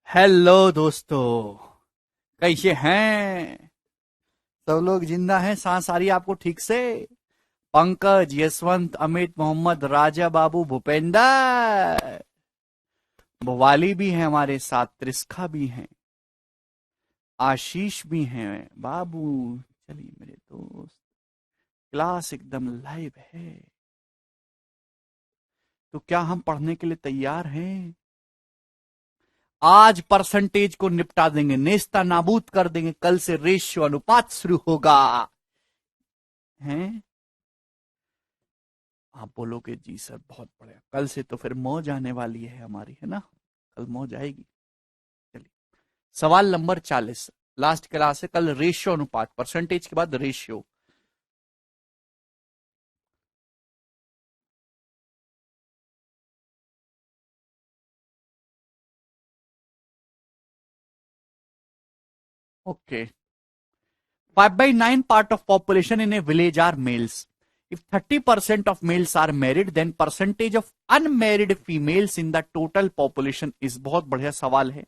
Hello दोस्तों, कैसे हैं सब लोग? जिंदा हैं? सांस आ रही है आपको ठीक से? पंकज, यशवंत, अमित, मोहम्मद, राजा, बाबू, भूपेंद्र, भवाली भी हैं हमारे साथ, त्रिस्खा भी हैं, आशीष भी हैं, बाबू। चलिए मेरे दोस्त, क्लास एकदम लाइव है। तो क्या हम पढ़ने के लिए तैयार हैं? आज परसेंटेज को निपटा देंगे, नेस्ता नाबूद कर देंगे। कल से रेशियो अनुपात शुरू होगा। हैं? आप बोलोगे जी सर बहुत बढ़िया, कल से तो फिर मौज आने वाली है हमारी, है ना? कल मौज आएगी। चलिए, सवाल नंबर 40, लास्ट क्लास है कल। रेशियो अनुपात, परसेंटेज के बाद ratio. Okay. 5/9 part of population in a village are males. If 30% of males are married, then percentage of unmarried females in the total population is। बहुत बढ़िया सवाल है।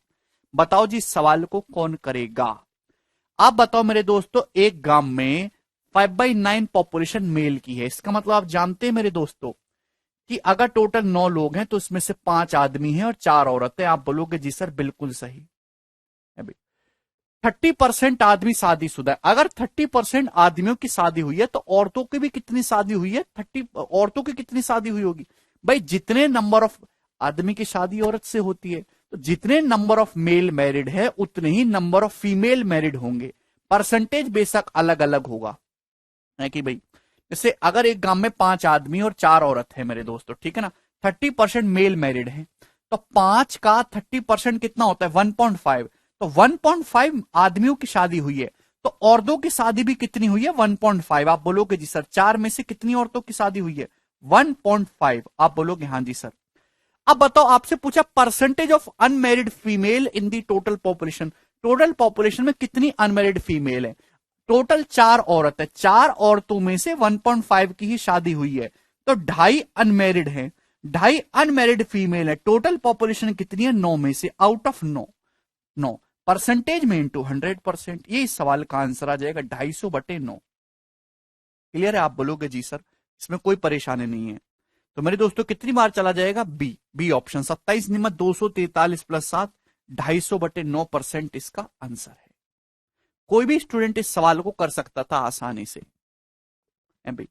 बताओ जी, इस सवाल को कौन करेगा? आप बताओ मेरे दोस्तों, एक गांव में 5/9 पॉपुलेशन मेल की है। इसका मतलब आप जानते हैं मेरे दोस्तों कि अगर टोटल 9 लोग हैं तो इसमें से 5 आदमी हैं और 4 औरतें। आप बोलोगे जी सर बिल्कुल सही है भाई। 30% आदमी शादीशुदा है। अगर 30% आदमियों की शादी हुई है तो औरतों की भी कितनी शादी हुई है? 30 औरतों की कितनी शादी हुई होगी भाई? जितने नंबर ऑफ आदमी की शादी औरत से होती है, तो जितने नंबर ऑफ मेल मैरिड है उतने ही नंबर ऑफ फीमेल मैरिड होंगे। परसेंटेज बेशक अलग अलग होगा, है कि भाई? जैसे अगर एक गांव में 5 आदमी और 4 औरत है मेरे दोस्तों, ठीक है ना? 30% मेल मैरिड है, तो 5 का 30% कितना होता है? 1.5। तो 1.5 आदमियों की शादी हुई है, तो औरतों की शादी भी कितनी हुई है? 1.5। आप बोलोगे जी सर 4 में से कितनी औरतों की शादी हुई है? 1.5। आप बोलोगे हाँ जी सर। अब बताओ, आपसे पूछा percentage of unmarried female in the total population. Total population में कितनी अनमेरिड फीमेल है? टोटल 4 औरत है, 4 औरतों में से 1.5 की ही शादी हुई है, तो 2.5 अनमेरिड है, 2.5 अनमेरिड फीमेल है। टोटल पॉपुलेशन कितनी है? 9 में से, आउट ऑफ 9। 9 परसेंटेज में इंटू 100%, ये इस सवाल का आंसर आ जाएगा 250/9। क्लियर है? आप बोलोगे जी सर इसमें कोई परेशानी नहीं है। तो मेरे दोस्तों कितनी बार चला जाएगा? B, B option. 27 निमत 243 प्लस 7, 250/9% इसका आंसर है। कोई भी स्टूडेंट इस सवाल को कर सकता था आसानी से, है भाई।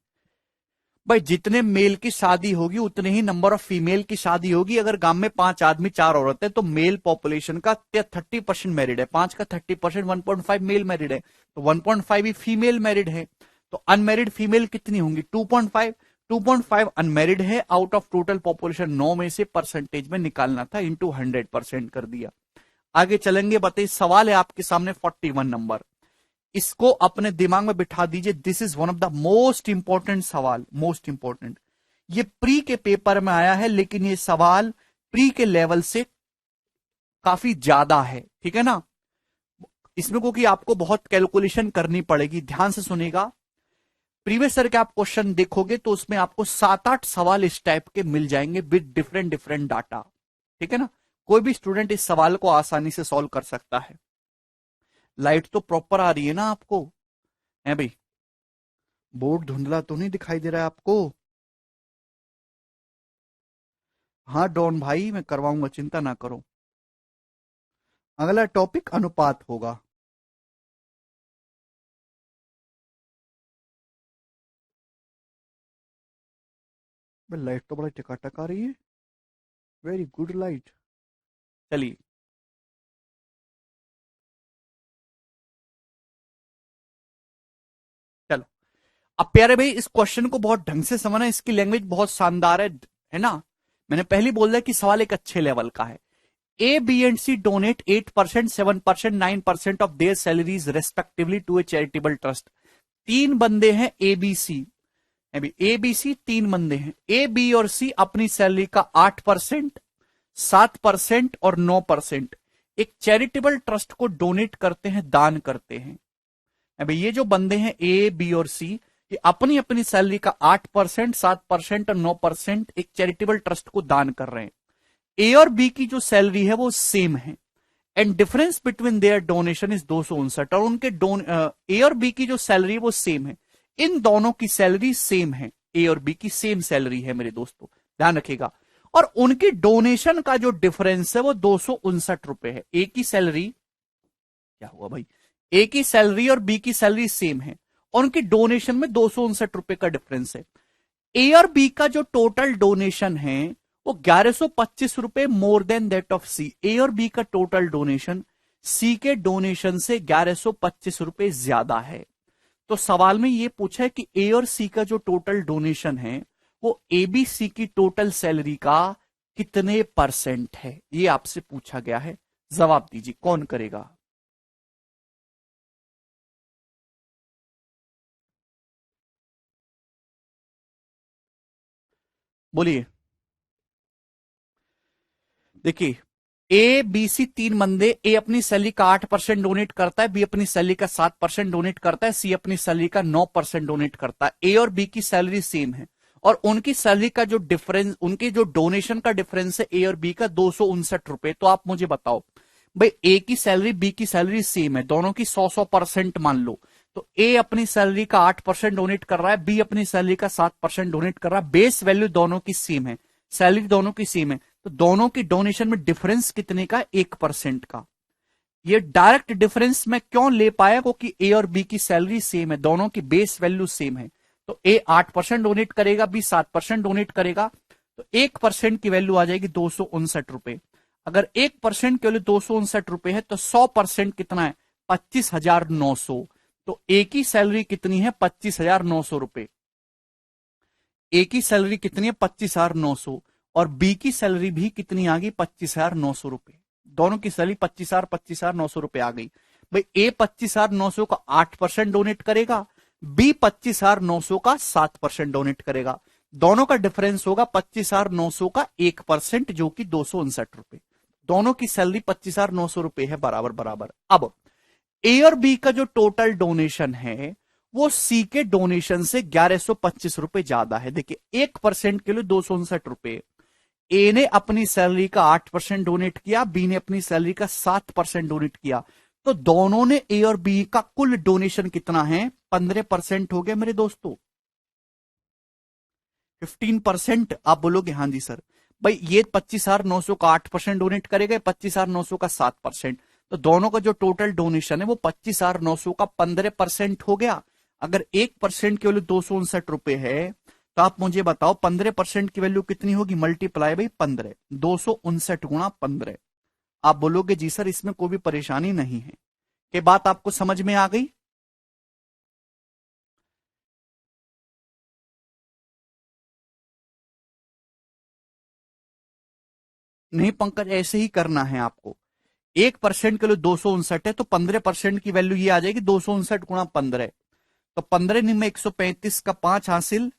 भाई जितने मेल की शादी होगी उतने ही नंबर ऑफ फीमेल की शादी होगी। अगर गांव में 5 आदमी 4 औरत है तो मेल पॉपुलेशन का 30% मैरिड है, 5 का 30%, 1.5 मेल मैरिड है, तो 1.5 ही फीमेल मैरिड है। तो अनमेरिड फीमेल कितनी होंगी? 2.5। 2.5 अनमेरिड है, आउट ऑफ टोटल पॉपुलेशन 9 में से परसेंटेज में निकालना था, इंटू 100% कर दिया। आगे चलेंगे, बताइए सवाल है आपके सामने 41 नंबर। इसको अपने दिमाग में बिठा दीजिए। This is one of the most important सवाल, मोस्ट इंपॉर्टेंट। ये प्री के पेपर में आया है, लेकिन ये सवाल प्री के लेवल से काफी ज्यादा है, ठीक है ना? इसमें क्योंकि आपको बहुत कैलकुलेशन करनी पड़ेगी, ध्यान से सुनेगा। प्रीवियस ईयर के आप क्वेश्चन देखोगे तो उसमें आपको 7-8 सवाल इस टाइप के मिल जाएंगे विद डिफरेंट डिफरेंट डाटा, ठीक है ना? कोई भी स्टूडेंट इस सवाल को आसानी से सॉल्व कर सकता है। लाइट तो प्रॉपर आ रही है ना आपको, है भाई? बोर्ड धुंधला तो नहीं दिखाई दे रहा है आपको? हाँ डॉन भाई, मैं करवाऊंगा, चिंता ना करो। अगला टॉपिक अनुपात होगा। लाइट तो बड़ा टकाटक आ रही है, वेरी गुड लाइट। चलिए, चलो। अब प्यारे भाई इस क्वेश्चन को बहुत ढंग से समझना, इसकी लैंग्वेज बहुत शानदार है ना? मैंने पहले बोल दिया कि सवाल एक अच्छे लेवल का है। A, B and C donate 8%, 7%, 9% of their salaries respectively to a charitable trust. 3 बंदे हैं ए बी सी, अभी ए बी सी 3 बंदे हैं। ए, बी और सी अपनी सैलरी का 8%, 7% और 9% एक चैरिटेबल ट्रस्ट को डोनेट करते हैं, दान करते हैं। अभी ये जो बंदे हैं ए, बी और सी, ये अपनी अपनी सैलरी का 8%, 7% और 9% एक चैरिटेबल ट्रस्ट को दान कर रहे हैं। ए और बी की जो सैलरी है वो सेम है। And difference between their donation is 259, और उनके ए और बी की जो सैलरी वो सेम है। इन दोनों की सैलरी सेम है, ए और बी की सेम सैलरी है मेरे दोस्तों, ध्यान रखिएगा। और उनकी डोनेशन का जो डिफरेंस है वो 259 रुपए है। ए की सैलरी, क्या हुआ भाई, ए की सैलरी और बी की सैलरी सेम है, और उनकी डोनेशन में 259 रुपए का डिफरेंस है। ए और बी का जो टोटल डोनेशन है वो 1125 रुपए मोर देन दैट ऑफ सी। ए और बी का टोटल डोनेशन सी के डोनेशन से 1125 रुपए ज्यादा है। तो सवाल में ये पूछा है कि ए और सी का जो टोटल डोनेशन है वो ए बी सी की टोटल सैलरी का कितने परसेंट है, ये आपसे पूछा गया है। जवाब दीजिए, कौन करेगा? बोलिए। देखिए, ए बी सी तीन बंदे, ए अपनी सैलरी का 8% डोनेट करता है, बी अपनी सैलरी का 7% डोनेट करता है, सी अपनी सैलरी का 9% डोनेट करता है। ए और बी की सैलरी सेम है, और उनकी सैलरी का जो डिफरेंस, उनके जो डोनेशन का डिफरेंस है ए और बी का 259 रुपए। तो आप मुझे बताओ भाई, ए की सैलरी बी की सैलरी सेम है, दोनों की 100% मान लो, तो ए अपनी सैलरी का 8% डोनेट कर रहा है, बी अपनी सैलरी का 7% डोनेट कर रहा है। बेस वैल्यू दोनों की सेम है, सैलरी दोनों की सेम है, तो दोनों की डोनेशन में डिफरेंस कितने का? 1% का। ये डायरेक्ट डिफरेंस मैं क्यों ले पाया? क्योंकि ए और बी की सैलरी सेम है, दोनों की बेस वैल्यू सेम है। तो ए 8% डोनेट करेगा, बी 7% डोनेट करेगा, तो 1% की वैल्यू आ जाएगी 259 रुपए। अगर 1% की वैल्यू 259 रुपए है तो 100% कितना है? 25,900। तो ए की सैलरी कितनी है? 25,900 रुपए। ए की सैलरी कितनी है? 25,900। और बी की सैलरी भी कितनी आ गई? 25,900 रुपए। दोनों की सैलरी 25,900 रुपए आ गई। भाई ए 25,900 का 8% डोनेट करेगा, बी 25,900 का 7% डोनेट करेगा। दोनों का डिफरेंस होगा 25,900 का 1%, जो कि 259 रुपए। दोनों की सैलरी 25,900 रुपए है, बराबर बराबर। अब ए और बी का जो टोटल डोनेशन है वो सी के डोनेशन से 1125 रुपए ज्यादा है। देखिए, 1% के लिए 259 रुपए। ए ने अपनी सैलरी का 8% डोनेट किया, बी ने अपनी सैलरी का 7% डोनेट किया, तो दोनों ने ए और बी का कुल डोनेशन कितना है? 15% हो गया मेरे दोस्तों। 15%। आप बोलोगे हाँ जी सर, भाई ये 25,900 का 8% डोनेट करेगा, 25,900 का 7%, तो दोनों का जो टोटल डोनेशन है वो 25,900 का 15% हो गया। अगर 1% की वैल्यू 259 रुपए है, तो आप मुझे बताओ 15% की वैल्यू कितनी होगी? मल्टीप्लाई बाई 15, 259 गुणा 15। आप बोलोगे जी सर इसमें कोई भी परेशानी नहीं है, ये बात आपको समझ में आ गई? नहीं पंकज, ऐसे ही करना है आपको। 1% के लिए 259 है, तो 15% की वैल्यू ये आ जाएगी 259 गुणा 15। तो 15 में 135 का 5 हासिल,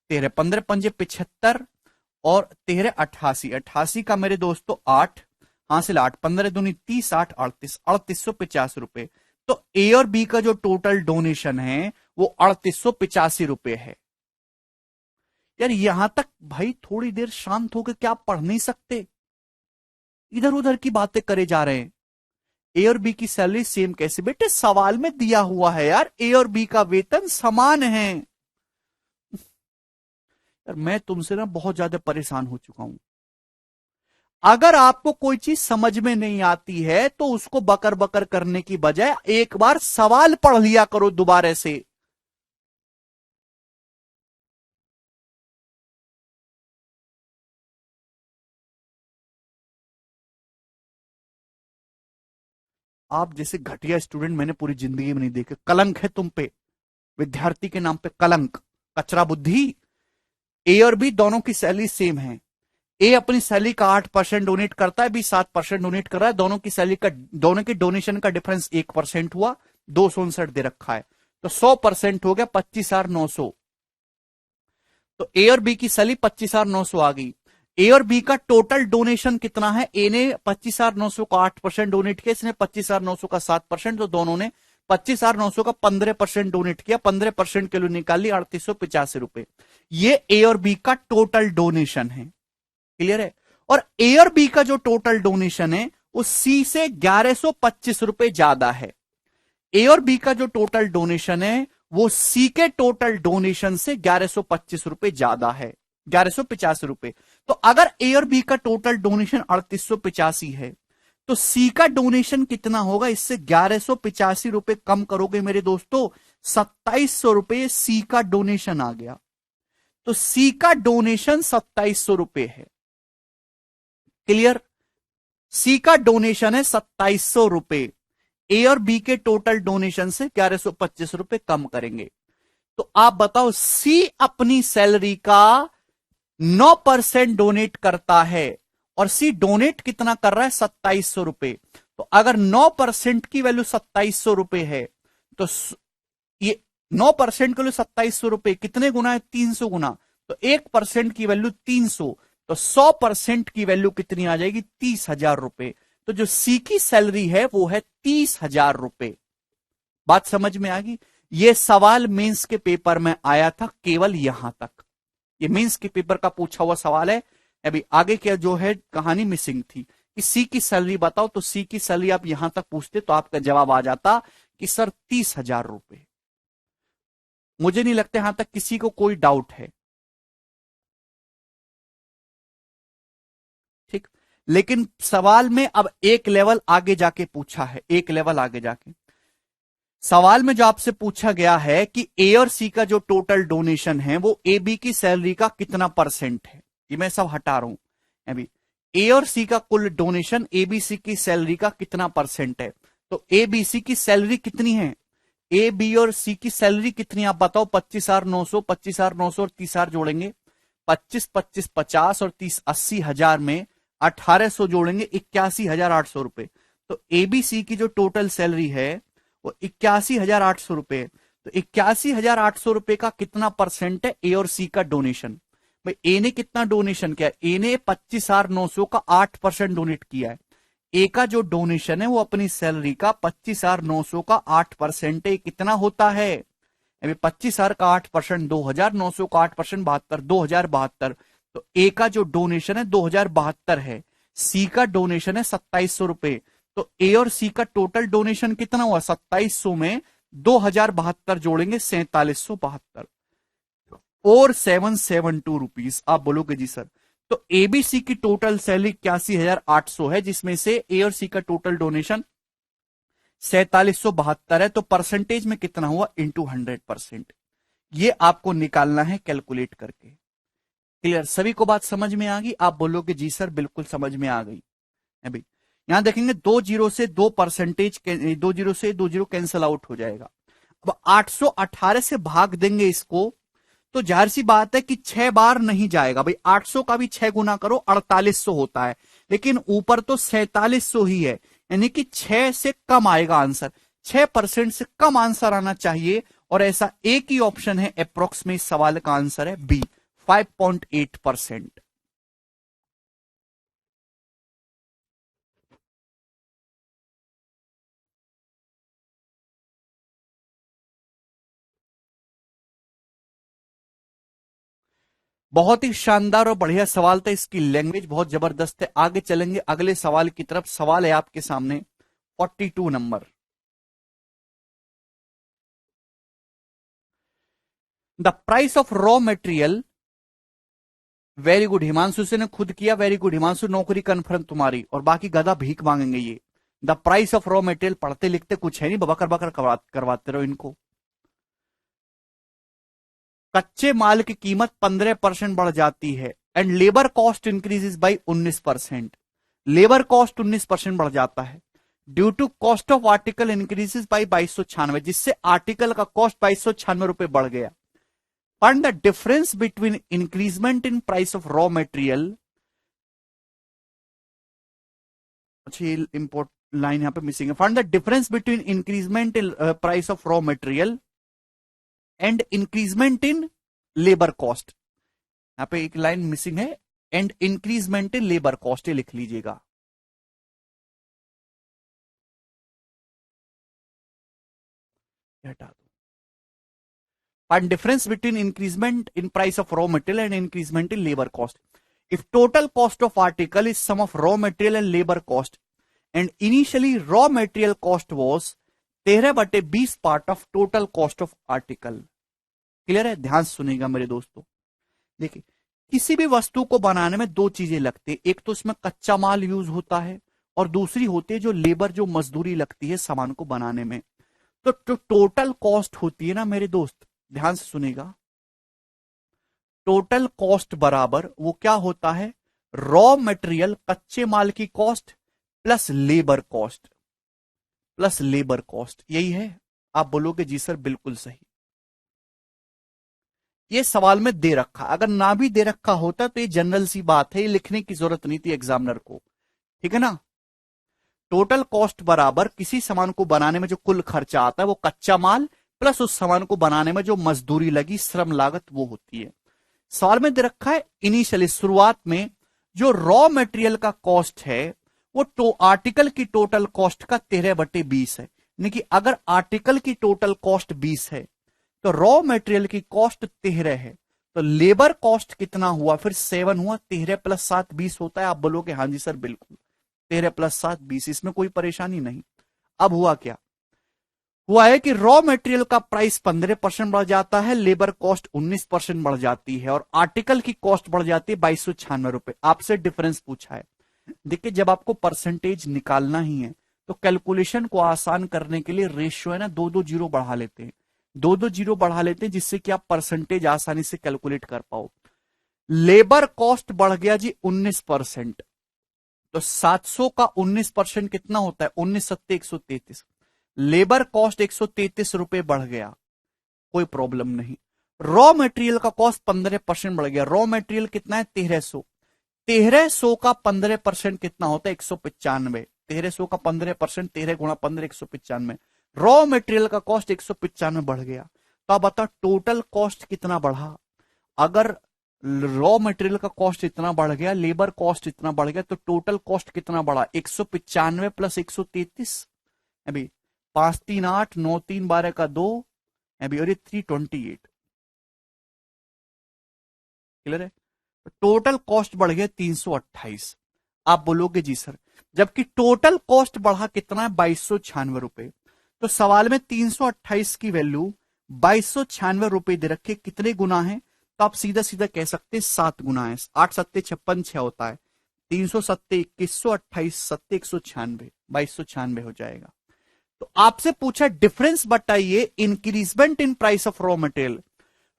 13, 15 पंजे 75, और 13 88, 88 का मेरे दोस्तों 8 हासिल, 8 15 दूनी 30, 8 38, 3850 रुपए। तो ए और बी का जो टोटल डोनेशन है वो 3885 रुपए है। यार यहां तक भाई थोड़ी देर शांत होकर क्या आप पढ़ नहीं सकते? इधर उधर की बातें करे जा रहे हैं। ए और बी की सैलरी सेम कैसे? बेटे सवाल में दिया हुआ है यार, ए और बी का वेतन समान है। यार मैं तुमसे ना बहुत ज्यादा परेशान हो चुका हूं। अगर आपको कोई चीज समझ में नहीं आती है तो उसको बकर बकर करने की बजाय एक बार सवाल पढ़ लिया करो दोबारा से। आप जैसे घटिया स्टूडेंट मैंने पूरी जिंदगी में नहीं देखे। कलंक है तुम पे, विद्यार्थी के नाम पे कलंक, कचरा बुद्धि। ए और बी दोनों की सैलरी सेम है। ए अपनी सैलरी का 8% डोनेट करता है, बी 7% डोनेट कर रहा है। दोनों की सैलरी का, दोनों की डोनेशन का डिफरेंस 1% हुआ, 259 दे रखा है, तो 100% हो गया 25,900। तो ए और बी की सैलरी 25,900 आ गई। ए और बी का टोटल डोनेशन कितना है? ए ने 25,900 का 8% डोनेट किया, इसने 25,900 का 7%, तो दोनों ने 25,900 का 15% डोनेट किया, 15% के लिए निकाली 3885 रुपए। ये ए और बी का टोटल डोनेशन है। क्लियर है? और ए और बी का जो टोटल डोनेशन है वो सी से 1125 रुपए ज्यादा है। ए और बी का जो टोटल डोनेशन है वो सी के टोटल डोनेशन से 1125 रुपए ज्यादा है, 1185 रुपए। तो अगर ए और बी का टोटल डोनेशन 3885 है तो सी का डोनेशन कितना होगा, इससे 1185 रुपए कम करोगे मेरे दोस्तों, 2700 रुपए सी का डोनेशन आ गया। तो सी का डोनेशन 2700 रुपए है। क्लियर? सी का डोनेशन है 2700 रुपए, ए और बी के टोटल डोनेशन से 1125 रुपए कम करेंगे। तो आप बताओ, सी अपनी सैलरी का 9% डोनेट करता है और सी डोनेट कितना कर रहा है, 2700 रुपए। तो अगर 9% की वैल्यू 2700 रुपए है तो ये 9% की वैल्यू 2700 रुपए कितने गुना है, 300 गुना। तो 1% की वैल्यू 300, तो 100% की वैल्यू कितनी आ जाएगी, 30,000 रुपए। तो जो सी की सैलरी है वो है 30,000 रुपए। बात समझ में आ गई? ये सवाल मेंस के पेपर में आया था केवल यहां तक। ये मेंस के पेपर का पूछा हुआ सवाल है। अभी आगे क्या जो है कहानी मिसिंग थी कि सी की सैलरी बताओ, तो सी की सैलरी आप यहां तक पूछते तो आपका जवाब आ जाता कि सर 30,000 रुपए। मुझे नहीं लगता यहां तक किसी को कोई डाउट है। ठीक, लेकिन सवाल में अब एक लेवल आगे जाके पूछा है, एक लेवल आगे जाके सवाल में जो आपसे पूछा गया है कि ए और सी का जो टोटल डोनेशन है वो ए बी की सैलरी का कितना परसेंट है। ये मैं सब हटा रहा हूं अभी। ए और सी का कुल डोनेशन ए बी सी की सैलरी का कितना परसेंट है। तो ए बी सी की सैलरी कितनी है, ए बी और सी की सैलरी कितनी आप बताओ, 25,900, 25,900 और 30,000 जोड़ेंगे, 25, 25, 50 और 30, 80,000 में 1800 जोड़ेंगे, 81,800 रुपए। तो एबीसी की जो टोटल सैलरी है वो 81,800 रुपए। तो 81,800 रुपए का कितना परसेंट है ए और सी का डोनेशन। भाई ए ने कितना डोनेशन किया, ए ने 25,900 का 8% डोनेट किया है। ए का जो डोनेशन है वो अपनी सैलरी का 25,900 का 8% है। कितना होता है, अभी 25,000 का 8%, 2,900 का 8%, 72, 2,072। तो ए का जो डोनेशन है 2,072 है, सी का डोनेशन है 2,700 रुपए। तो ए और सी का टोटल डोनेशन कितना हुआ, 2,700 में 2,072 जोड़ेंगे, 4,772 और 772 रुपीज। आप बोलोगे जी सर, तो एबीसी की टोटल सैलरी 81,800 है, जिसमें से ए और सी का टोटल डोनेशन 4,772 है। तो परसेंटेज में कितना हुआ, इंटू 100%। ये आपको निकालना है कैलकुलेट करके। क्लियर? सभी को बात समझ में आ गई? आप बोलोगे जी सर बिल्कुल समझ में आ गई। अभी यहां देखेंगे 2 जीरो से 2%, 2 जीरो से 2 जीरो कैंसिल आउट हो जाएगा। अब 818 से भाग देंगे इसको, तो जाहिर सी बात है कि 6 बार नहीं जाएगा। भाई 800 का भी 6 गुना करो 4800 होता है, लेकिन ऊपर तो 4700 ही है, यानी कि 6 से कम आएगा आंसर। 6% से कम आंसर आना चाहिए, और ऐसा एक ही ऑप्शन है अप्रोक्स में। इस सवाल का आंसर है बी, 5.8%। बहुत ही शानदार और बढ़िया सवाल था। इसकी लैंग्वेज बहुत जबरदस्त है। आगे चलेंगे अगले सवाल की तरफ। सवाल है आपके सामने 42 number. The price of raw material, very good Himanshu से ने खुद किया, वेरी गुड हिमांशु, नौकरी कन्फर्म तुम्हारी, और बाकी गधा भीख मांगेंगे ये। The price of raw material, पढ़ते लिखते कुछ है नहीं, बकर बकर करवाते रहो इनको। कच्चे माल की कीमत 15% बढ़ जाती है, and labour cost increases by 19%। Labour cost 19% बढ़ जाता है, due to cost of article increases by 2296, जिससे आर्टिकल का कॉस्ट 2296 रुपए बढ़ गया। Find the difference between increment in price of raw material. अच्छी इंपोर्ट लाइन यहां पे मिसिंग है। Find the difference between increment in price of raw material and increment in labour cost. यहां पे एक लाइन मिसिंग है, and increment in labour cost, ये लिख लीजिएगा। हटा दो। Find difference between increment in price of raw material and increment in labour cost. If total cost of article is sum of raw material and labour cost and initially raw material cost was 13/20 part of total cost of article. Clear है? ध्यान से सुनिएगा मेरे दोस्तों। देखिए, किसी भी वस्तु को बनाने में दो चीजें लगती है, एक तो इसमें कच्चा माल यूज होता है और दूसरी होती है जो लेबर, जो मजदूरी लगती है सामान को बनाने में। तो टोटल कॉस्ट होती है ना मेरे दोस्त, ध्यान से सुनेगा, टोटल कॉस्ट बराबर वो क्या होता है, रॉ मटेरियल कच्चे माल की cost plus labour cost, plus labour cost, यही है। आप बोलोगे जी सर बिल्कुल सही। ये सवाल में दे रखा, अगर ना भी दे रखा होता तो ये जनरल सी बात है, ये लिखने की जरूरत नहीं थी एग्जामिनर को, ठीक है ना। टोटल कॉस्ट बराबर किसी सामान को बनाने में जो कुल खर्चा आता है वो कच्चा माल प्लस उस सामान को बनाने में जो मजदूरी लगी, श्रम लागत, वो होती है। सवाल में दे रखा है इनिशियली, शुरुआत में जो रॉ मटेरियल का कॉस्ट है वो आर्टिकल की टोटल कॉस्ट का 13/20 है। यानी कि अगर आर्टिकल की टोटल कॉस्ट 20 है तो रॉ मटेरियल की कॉस्ट 13 है, तो लेबर कॉस्ट कितना हुआ, फिर 7 हुआ, 13 + 7 20 होता है। आप बोलोगे हाँ जी सर बिल्कुल, 13 + 7 20, इसमें कोई परेशानी नहीं। अब हुआ क्या, हुआ है कि रॉ मटेरियल का प्राइस 15% बढ़ जाता है, लेबर कॉस्ट 19% बढ़ जाती है और आर्टिकल की कॉस्ट बढ़ जाती है 2296 रुपए। आपसे डिफरेंस पूछा है। देखिए, जब आपको परसेंटेज निकालना ही है तो कैलकुलेशन को आसान करने के लिए रेशियो है ना, 2-2 जीरो बढ़ा लेते हैं, 2-2 जीरो बढ़ा लेते हैं, जिससे कि आप परसेंटेज आसानी से कैलकुलेट कर पाओ। लेबर कॉस्ट बढ़ गया जी 19%, तो 700 का 19% कितना होता है, 19×7=133। लेबर कॉस्ट 133 रुपए बढ़ गया, कोई प्रॉब्लम नहीं। रॉ मटेरियल का कॉस्ट 15% बढ़ गया, रॉ मटेरियल कितना है 1300, 1300 का 15% कितना होता है 195, 1300 का 15%, 13 × 15 195, रॉ मटेरियल का कॉस्ट 195 बढ़ गया। तो आप बताओ टोटल कॉस्ट कितना बढ़ा। अगर रॉ मटेरियल का कॉस्ट इतना बढ़ गया, लेबर कॉस्ट इतना बढ़ गया, तो टोटल कॉस्ट कितना बढ़ा, 195 + 133, अभी 5 3 8 9 3 12 का 2, अभी और ये 328। क्लियर है? टोटल कॉस्ट बढ़ गया 328। आप बोलोगे जी सर, जबकि टोटल कॉस्ट बढ़ा कितना है 2296 रुपए। तो सवाल में 328 की वैल्यू 2296 रुपए दे रखे, कितने गुना है, तो आप सीधा सीधा कह सकते हैं 7 गुना है। 8 7 56 6 होता है, 370 2128 7 196, 2296 हो जाएगा। तो आपसे पूछा डिफरेंस बताइए increment in price of raw material,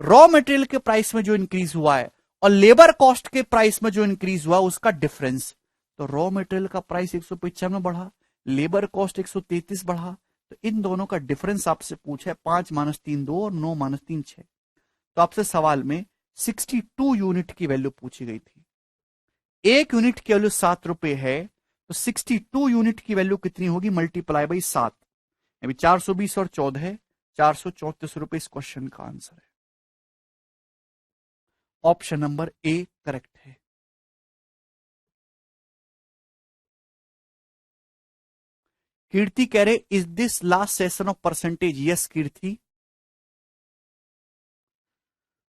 raw material के प्राइस में जो इंक्रीज हुआ है और लेबर कॉस्ट के प्राइस में जो इंक्रीज हुआ उसका डिफरेंस। तो रॉ मटेरियल का प्राइस 195 बढ़ा, लेबर कॉस्ट 133 बढ़ा, तो इन दोनों का डिफरेंस आपसे पूछा है 5 - 3 2 और 9 - 3 6। तो आपसे सवाल में 62 यूनिट की वैल्यू पूछी गई थी। एक यूनिट की वैल्यू 7 रुपए है, तो 62 यूनिट की वैल्यू कितनी होगी, मल्टीप्लाई बाई 7, अभी 420 और 14 है, 434 रुपए इस क्वेश्चन का आंसर है। ऑप्शन नंबर ए करेक्ट है। कीर्ति कह रहे is this last session of percentage, yes Kirti.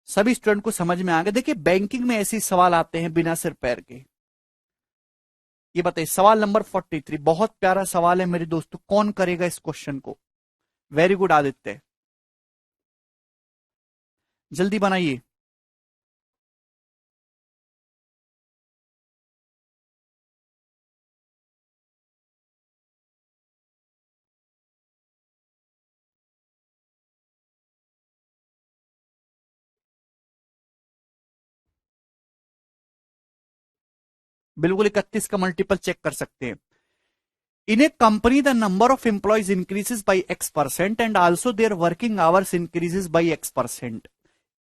सभी स्टूडेंट को समझ में आ गया। देखिए, बैंकिंग में ऐसे सवाल आते हैं बिना सिर पैर के। ये बताइए सवाल नंबर 43, बहुत प्यारा सवाल है मेरे दोस्तों, कौन करेगा इस क्वेश्चन को। वेरी गुड आदित्य, जल्दी बनाइए। बिल्कुल 31 का मल्टीपल चेक कर सकते हैं। In a company the number of employees increases by X% and also their working hours increases by X%।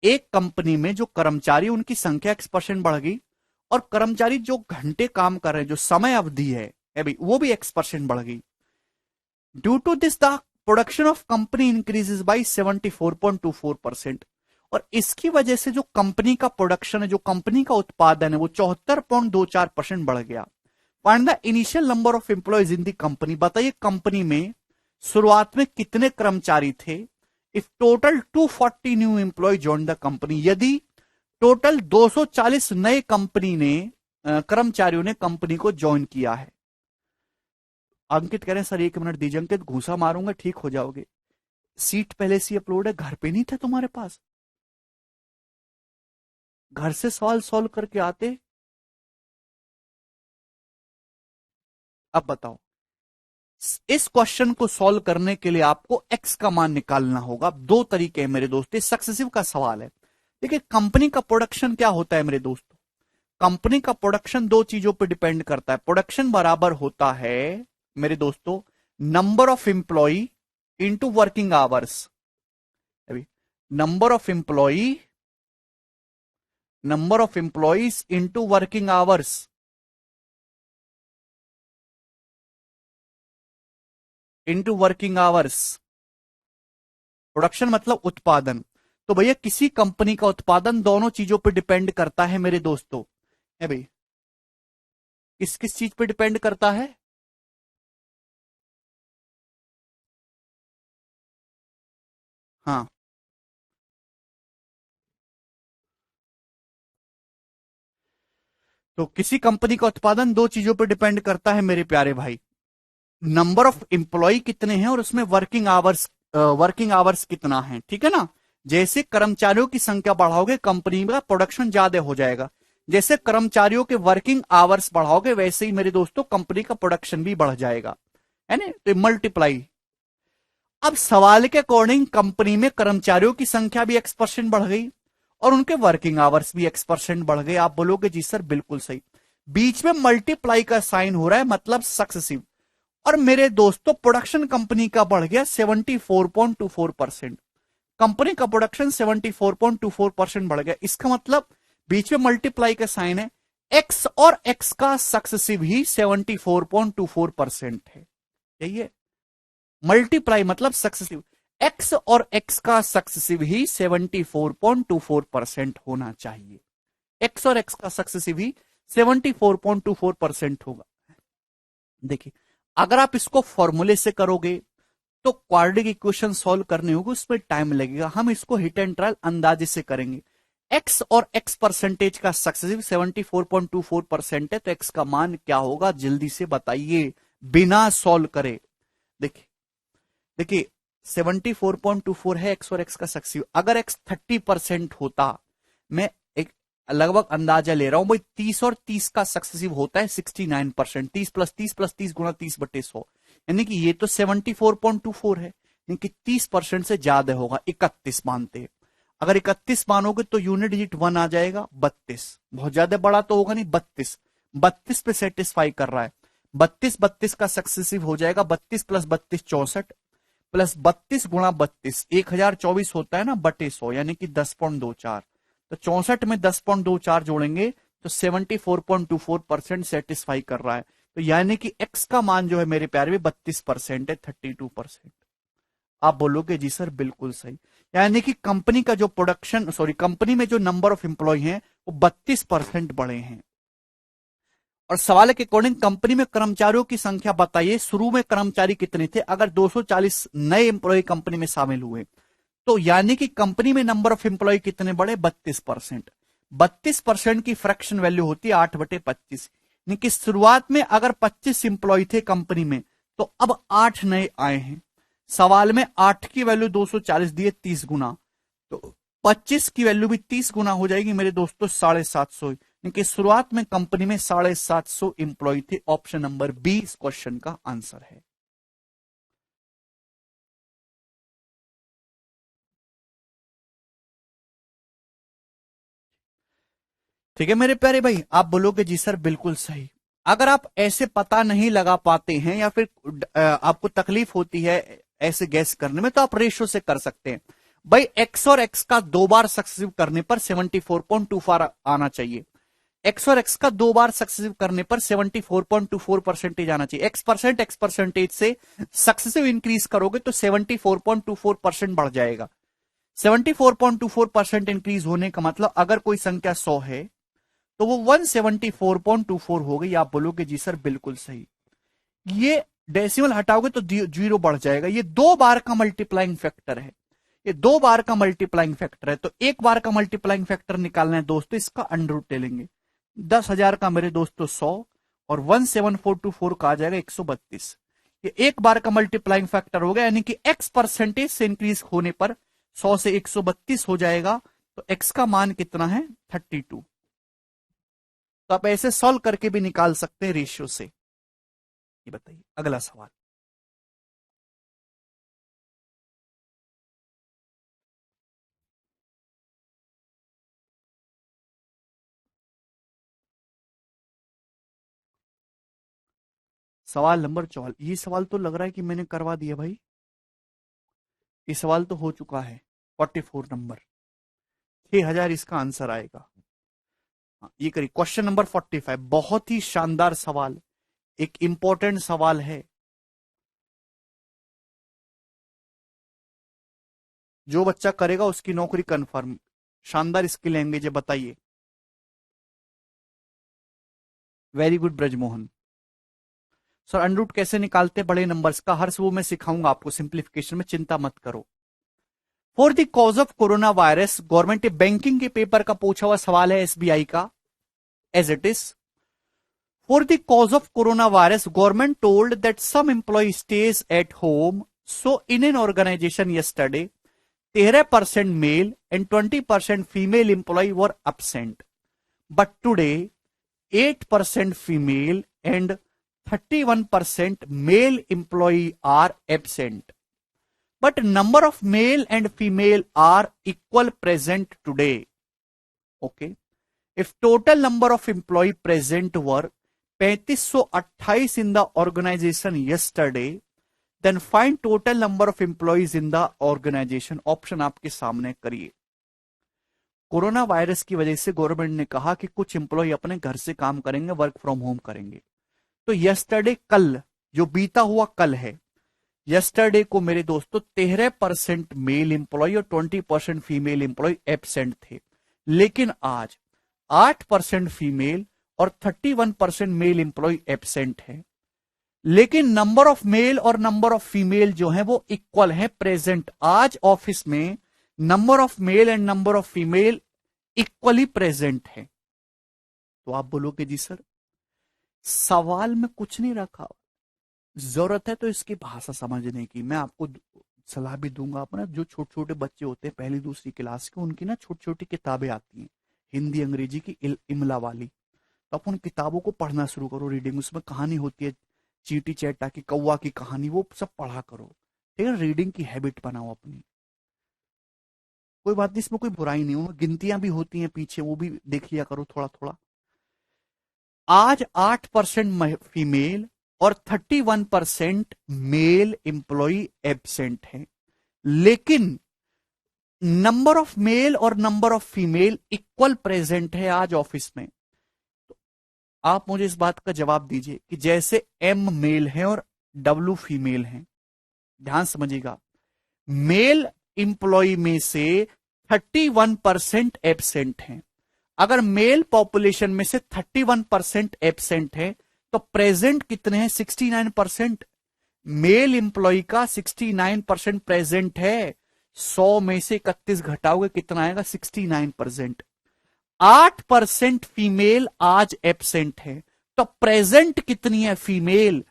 एक कंपनी में जो कर्मचारी उनकी संख्या X% बढ़ गई और कर्मचारी जो घंटे काम कर रहे हैं, जो समय अवधि है अभी, वो भी X% बढ़ गई। Due to this the production of company increases by 74.24%। और इसकी वजह से जो कंपनी का प्रोडक्शन है, जो कंपनी का उत्पादन है, वो 74.24% बढ़ गया। Find the initial number of employees in the company. बताइए कंपनी में शुरुआत में कितने कर्मचारी थे। If total 240 new employ join the company, यदि टोटल 240 नए कंपनी ने कर्मचारियों ने कंपनी को ज्वाइन किया है, अंकित कह रहे हैं सर 1 मिनट दीजिए, अंकित घूसा मारूंगा ठीक हो जाओगे। सीट पहले से अपलोड है, घर पे नहीं थे तुम्हारे पास, घर से सवाल सॉल्व करके आते। अब बताओ, इस क्वेश्चन को सॉल्व करने के लिए आपको एक्स का मान निकालना होगा। दो तरीके हैं मेरे दोस्त, ये सक्सेसिव का सवाल है। देखिए कंपनी का प्रोडक्शन क्या होता है मेरे दोस्तों, कंपनी का प्रोडक्शन दो चीजों पर डिपेंड करता है। प्रोडक्शन बराबर होता है मेरे दोस्तों number of employ into working hours. अभी number of employees into working hours. Into working hours, production मतलब उत्पादन। तो भैया किसी कंपनी का उत्पादन दोनों चीजों पर डिपेंड करता है मेरे दोस्तों। है भाई, किस किस चीज पे डिपेंड करता है? हाँ, तो किसी कंपनी का उत्पादन दो चीजों पर डिपेंड करता है मेरे प्यारे भाई। नंबर ऑफ एम्प्लॉय कितने हैं और उसमें वर्किंग आवर्स कितना है, ठीक है ना। जैसे कर्मचारियों की संख्या बढ़ाओगे कंपनी का प्रोडक्शन ज्यादा हो जाएगा, जैसे कर्मचारियों के वर्किंग आवर्स बढ़ाओगे वैसे ही मेरे दोस्तों कंपनी का प्रोडक्शन भी बढ़ जाएगा, है ना, तो मल्टीप्लाई। अब सवाल के अकॉर्डिंग कंपनी में कर्मचारियों की संख्या भी X% बढ़ गई और उनके वर्किंग आवर्स भी X% बढ़ गए। आप बोलोगे जी सर बिल्कुल सही, बीच में मल्टीप्लाई का साइन हो रहा है मतलब सक्सेसिव। और मेरे दोस्तों प्रोडक्शन कंपनी का बढ़ गया 74.24%, कंपनी का प्रोडक्शन 74.24% बढ़ गया। इसका मतलब बीच में मल्टीप्लाई का साइन है, एक्स और एक्स का सक्सेसिव ही 74.24% है। यही है मल्टीप्लाई मतलब सक्सेसिव, एक्स और एक्स का सक्सेसिव ही 74.24% होना चाहिए। एक्स और एक्स का सक्सेसिव ही 74.24% होगा। देखिए अगर आप इसको फॉर्मूले से करोगे तो क्वाड्रेटिक इक्वेशन सॉल्व करने होगी, उसमें टाइम लगेगा। हम इसको हिट एंड ट्रायल अंदाजे से करेंगे। एक्स और एक्स परसेंटेज का सक्सेसिव 74.24% है, तो एक्स का मान क्या होगा जल्दी से बताइए बिना सॉल्व करे। देखिए देखिए 74.24 है एक्स और एक्स का सक्सेसिव, अगर एक्स 30% होता, मैं एक लगभग अंदाजा ले रहा हूं भाई, 30 और 30 का सक्सेसिव होता है 69%, 30 प्लस 30 प्लस 30 गुणा 30/100, यानी कि ये तो 74.24 है, यानी कि 30% से ज्यादा होगा। 31 मानते हैं, अगर 31 मानोगे तो यूनिट डिजिट 1 आ जाएगा 32, बहुत ज्यादा बड़ा तो होगा नहीं, 32 पे सेटिस्फाई कर रहा है। 32 का सक्सेसिव हो जाएगा 32 प्लस 32 64 प्लस 32 गुणा 32 1024 होता है ना बटे 100, यानी कि 10.24, तो 64 में 10.24 जोड़ेंगे तो 74.24% सेटिस्फाई कर रहा है। तो यानी कि एक्स का मान जो है मेरे प्यारे में 32% है, 32%। आप बोलोगे जी सर बिल्कुल सही, यानी कि कंपनी का जो कंपनी में जो नंबर ऑफ एम्प्लॉय हैं वो 32% बढ़े हैं। और सवाल के अकॉर्डिंग कंपनी में कर्मचारियों की संख्या बताइए, शुरू में कर्मचारी कितने थे, अगर 240 नए एम्प्लॉय कंपनी में शामिल हुए तो यानी कि कंपनी में नंबर ऑफ एम्प्लॉय कितने बढ़े 32%। 32% की फ्रैक्शन वैल्यू होती है 8/25, यानी कि शुरुआत में अगर 25 एम्प्लॉय थे कंपनी में तो अब 8 नए आए हैं। सवाल में 8 की वैल्यू 240 दिए 30 गुना, तो 25 की वैल्यू भी 30 गुना हो जाएगी मेरे दोस्तों 750, यानी शुरुआत में कंपनी में 750 एम्प्लॉय थे। ऑप्शन नंबर बी इस क्वेश्चन का आंसर है। ठीक है मेरे प्यारे भाई, आप बोलोगे जी सर बिल्कुल सही। अगर आप ऐसे पता नहीं लगा पाते हैं या फिर आपको तकलीफ होती है ऐसे गैस करने में, तो आप रेशो से कर सकते हैं। भाई एक्स और एक्स का दो बार सक्सेसिव करने पर 74.24 आना चाहिए। एक्स और एक्स का दो बार सक्सेसिव करने पर 74.24% आना चाहिए। एक्स परसेंटेज से सक्सेसिव इंक्रीज करोगे तो 74.24% बढ़ जाएगा। 74.24% इंक्रीज होने का मतलब अगर कोई संख्या 100 है तो वो 174.24 हो गई। आप बोलोगे जी सर बिल्कुल सही, ये डेसिमल हटाओगे तो जीरो बढ़ जाएगा। ये दो बार का मल्टीप्लाइंग फैक्टर है, ये दो बार का मल्टीप्लाइंग फैक्टर है, तो एक बार का मल्टीप्लाइंग फैक्टर निकालना है दोस्तों, इसका अंडर रूट ले लेंगे। 10,000 का मेरे दोस्तों 100 और 17424 का आ जाएगा 132, ये एक बार का मल्टीप्लाइंग फैक्टर हो गया, यानी कि x परसेंटेज से इंक्रीज होने पर 100 से 132 हो जाएगा। तो x का मान कितना है? 32। तो आप ऐसे सॉल्व करके भी निकाल सकते हैं रेशियो से। ये बताइए अगला सवाल। सवाल नंबर 4। ये सवाल तो लग रहा है कि मैंने करवा दिया भाई। ये सवाल तो हो चुका है। 44 नंबर, 6000 इसका आंसर आएगा। हाँ, ये करिए क्वेश्चन नंबर 45। बहुत ही शानदार सवाल, एक इंपॉर्टेंट सवाल है। जो बच्चा करेगा उसकी नौकरी कंफर्म। शानदार इसकी लैंग्वेज है, बताइए। Very good Brajmohan. Sir under root कैसे निकालते बड़े नंबर्स का? हर वो मैं सिखाऊंगा आपको सिंप्लीफिकेशन में, चिंता मत करो। For the cause of corona virus, government banking के पेपर का पूछा हुआ सवाल है एसबीआई का, as it is. For the cause of coronavirus, government told that some employee stays at home. So in an organization yesterday, 13% male and 20% female employee were absent. But today, 8% female and 31% male employee are absent. But number of male and female are equal present today. Okay. If total number of employee present were 3528 in the organization yesterday, then find total number of employees in the organization. Option आपके सामने करिए। Corona virus की वजह से government ने कहा कि कुछ एम्प्लॉय अपने घर से काम करेंगे, वर्क फ्रॉम होम करेंगे। तो यस्टरडे, कल जो बीता हुआ कल है, यस्टरडे को मेरे दोस्तों 13% मेल एम्प्लॉय और 20% फीमेल एम्प्लॉय एब्सेंट थे। लेकिन आज 8% फीमेल और 31% मेल एम्प्लॉय एब्सेंट है। लेकिन नंबर ऑफ मेल और नंबर ऑफ फीमेल जो है वो इक्वल है प्रेजेंट। आज ऑफिस में number of male and number of female equally present है। तो आप बोलोगे जी सर सवाल में कुछ नहीं रखा, जरूरत है तो इसकी भाषा समझने की। मैं आपको सलाह भी दूंगा। अपना जो छोटे छोटे बच्चे होते हैं पहली दूसरी क्लास के, उनकी ना छोटी छोटी किताबें आती हैं हिंदी अंग्रेजी की इमला वाली, तो आप उन किताबों को पढ़ना शुरू करो। रीडिंग, उसमें कहानी होती है चींटी चैटा की, कौवा की कहानी, वो सब पढ़ा करो। ठीक है, रीडिंग की हैबिट बनाओ अपनी। कोई बात नहीं, इसमें कोई बुराई नहीं, उनमें गिनतियां भी होती हैं पीछे, वो भी देख लिया करो थोड़ा थोड़ा। आज 8% फीमेल और 31% मेल एम्प्लॉय एब्सेंट हैं। लेकिन नंबर ऑफ मेल और number of female equal present है आज ऑफिस में। तो आप मुझे इस बात का जवाब दीजिए कि जैसे एम मेल है और डब्ल्यू फीमेल है, ध्यान समझिएगा, मेल इंप्लॉय में से 31% एब्सेंट है। अगर मेल पॉपुलेशन में से 31% एब्सेंट है तो प्रेजेंट कितने हैं? 69%। मेल इंप्लॉय का 69% प्रेजेंट है। 100 में से 31 घटाओगे कितना आएगा? 69%। 8% फीमेल आज एब्सेंट है, तो प्रेजेंट कितनी है फीमेल?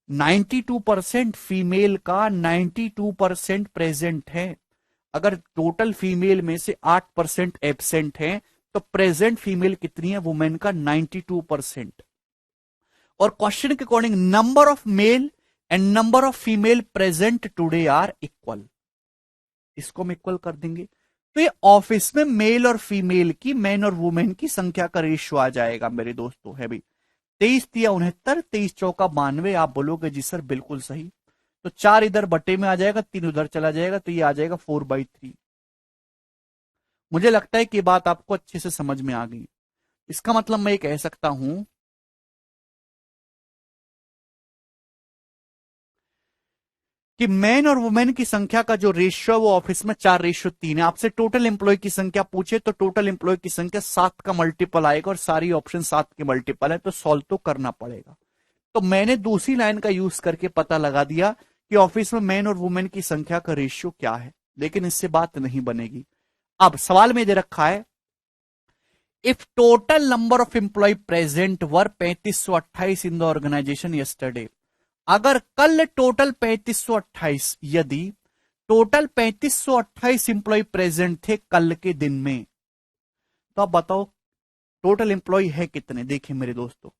92%। फीमेल का 92% प्रेजेंट है। अगर टोटल फीमेल में से 8% एब्सेंट है तो प्रेजेंट फीमेल कितनी है? वुमेन का 92%। और क्वेश्चन के according number of male and number of female present today are equal. इसको हम इक्वल कर देंगे तो ये ऑफिस में मेल और फीमेल की, मैन और वुमेन की संख्या का रेशियो आ जाएगा मेरे दोस्तों। है भाई 23 तिया 69, 23 चौका 92। आप बोलोगे जी सर बिल्कुल सही। तो 4 इधर बटे में आ जाएगा, 3 उधर चला जाएगा, तो ये आ जाएगा 4/3। मुझे लगता है कि बात आपको अच्छे से समझ में आ गई। इसका मतलब मैं ये कह सकता हूं कि मैन और वुमेन की संख्या का जो रेशियो है वो ऑफिस में 4:3 है। आपसे टोटल एम्प्लॉय की संख्या पूछे तो टोटल एम्प्लॉय की संख्या 7 का मल्टीपल आएगा और सारी ऑप्शन 7 के मल्टीपल है, तो सॉल्व तो करना पड़ेगा। तो मैंने दूसरी लाइन का यूज करके पता लगा दिया कि ऑफिस में मैन और वुमेन की संख्या का रेशियो क्या है, लेकिन इससे बात नहीं बनेगी। अब सवाल में दे रखा है if total number of employee present were 3528 in the organisation yesterday. अगर कल टोटल 3528, यदि टोटल 3528 इंप्लॉय प्रेजेंट थे कल के दिन में, तो आप बताओ टोटल एम्प्लॉय है कितने। देखिए मेरे दोस्तों,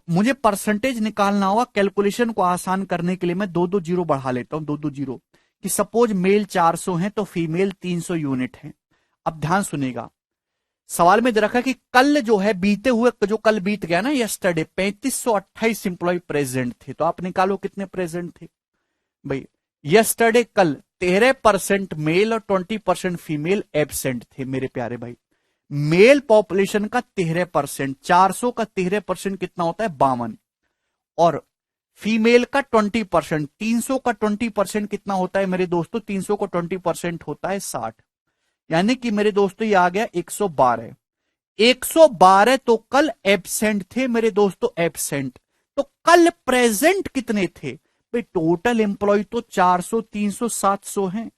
मुझे परसेंटेज निकालना होगा, कैलकुलेशन को आसान करने के लिए मैं दो दो जीरो बढ़ा लेता हूं, दो दो जीरो, कि सपोज मेल 400 है तो फीमेल 300 यूनिट है। अब ध्यान सुनेगा, सवाल में दे रखा है कि कल जो है, बीते हुए जो कल बीत गया ना, यस्टरडे, 3528 इंप्लॉय प्रेजेंट थे, तो आप निकालो कितने प्रेजेंट थे भाई। यस्टरडे कल 13% मेल और 20% फीमेल एब्सेंट थे मेरे प्यारे भाई। मेल पॉपुलेशन का 13%, 400 का 13% कितना होता है 52, और फीमेल का 20%, 300 का 20% कितना होता है मेरे दोस्तों, 300 का 20% होता है 60, यानी कि मेरे दोस्तों ये आ गया 112। 112 तो कल एब्सेंट थे मेरे दोस्तों, एब्सेंट। तो कल प्रेजेंट कितने थे भाई, टोटल एम्प्लॉय तो 400, 300, 700 हैं,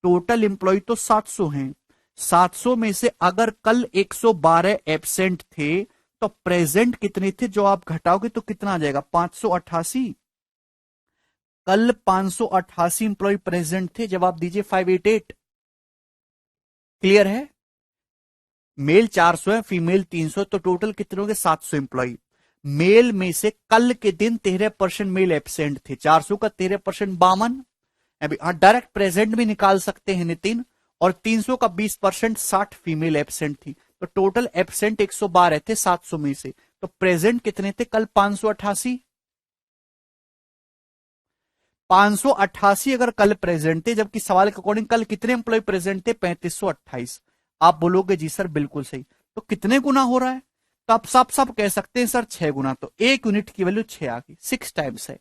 टोटल एम्प्लॉय तो 700 हैं। 700 में से अगर कल 112 एब्सेंट थे तो प्रेजेंट कितने थे, जो आप घटाओगे तो कितना आ जाएगा, 588। कल 588 इंप्लॉय प्रेजेंट थे, जवाब दीजिए 588। क्लियर है। मेल 400 है, फीमेल 300, तो टोटल कितने होंगे 700 इंप्लॉय। मेल में से कल के दिन 13% मेल एब्सेंट थे, 400 का 13% 52, अभी डायरेक्ट प्रेजेंट भी निकाल सकते हैं नितिन, और 300 का 20% 60 फीमेल एब्सेंट थी, तो टोटल एब्सेंट 112 थे 700 में से, तो प्रेजेंट कितने थे कल 588। 588 अगर कल प्रेजेंट थे, जबकि सवाल के अकॉर्डिंग कल कितने एम्प्लॉय प्रेजेंट थे 3528। आप बोलोगे जी सर बिल्कुल सही, तो कितने गुना हो रहा है, तो आप साफ साफ कह सकते हैं सर 6 गुना, तो एक यूनिट की वैल्यू 6 आ गई, 6 टाइम्स है।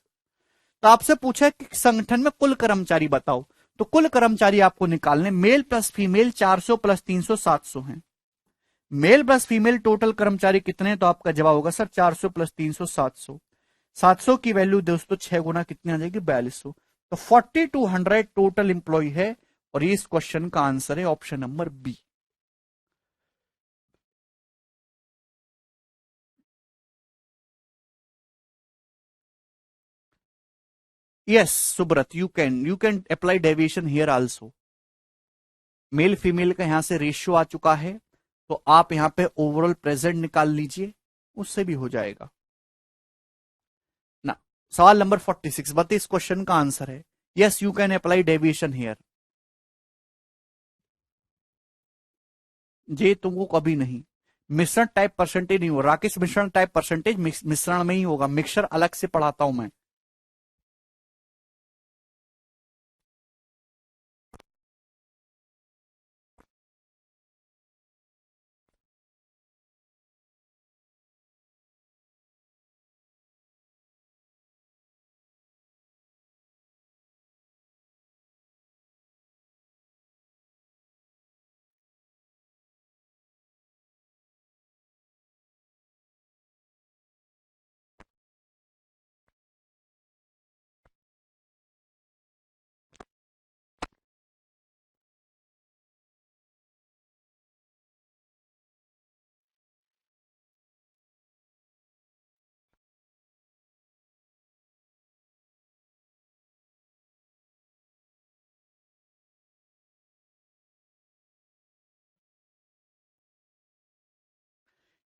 तो आपसे पूछा है कि संगठन में कुल कर्मचारी बताओ, तो कुल कर्मचारी आपको निकालने, मेल प्लस फीमेल 400 प्लस 300 700 है। मेल प्लस फीमेल टोटल कर्मचारी कितने, तो आपका जवाब होगा सर 400 प्लस 300 700। 700 की वैल्यू दोस्तों 6 गुना कितनी आ जाएगी 4200, तो 4200 टोटल इंप्लॉय है, और इस क्वेश्चन का आंसर है option number B. Yes Subrata, you can apply deviation here also. Male female का यहां से रेशियो आ चुका है, तो आप यहां पे ओवरऑल प्रेजेंट निकाल लीजिए, उससे भी हो जाएगा ना। सवाल नंबर 46, 32 क्वेश्चन का आंसर है yes, you can apply deviation here. जे तुमको कभी नहीं, मिश्रण टाइप परसेंटेज नहीं हो राकेश, मिश्रण टाइप परसेंटेज मिश्रण में ही होगा, मिक्सर अलग से पढ़ाता हूं मैं।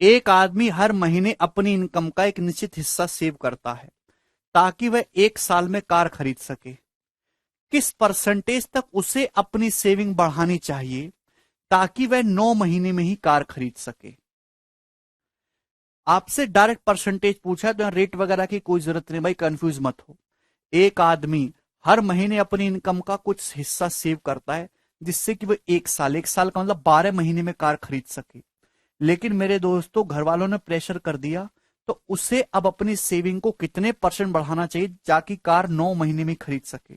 एक आदमी हर महीने अपनी इनकम का एक निश्चित हिस्सा सेव करता है ताकि वह एक साल में कार खरीद सके। किस परसेंटेज तक उसे अपनी सेविंग बढ़ानी चाहिए ताकि वह 9 महीने में ही कार खरीद सके। आपसे डायरेक्ट परसेंटेज पूछा है, तो रेट वगैरह की कोई जरूरत नहीं भाई, कंफ्यूज मत हो। एक आदमी हर महीने अपनी इनकम का कुछ हिस्सा सेव करता है जिससे कि वह एक साल का मतलब 12 महीने में कार खरीद सके। लेकिन मेरे दोस्तों घर वालों ने प्रेशर कर दिया, तो उसे अब अपनी सेविंग को कितने परसेंट बढ़ाना चाहिए ताकि कार 9 महीने में खरीद सके।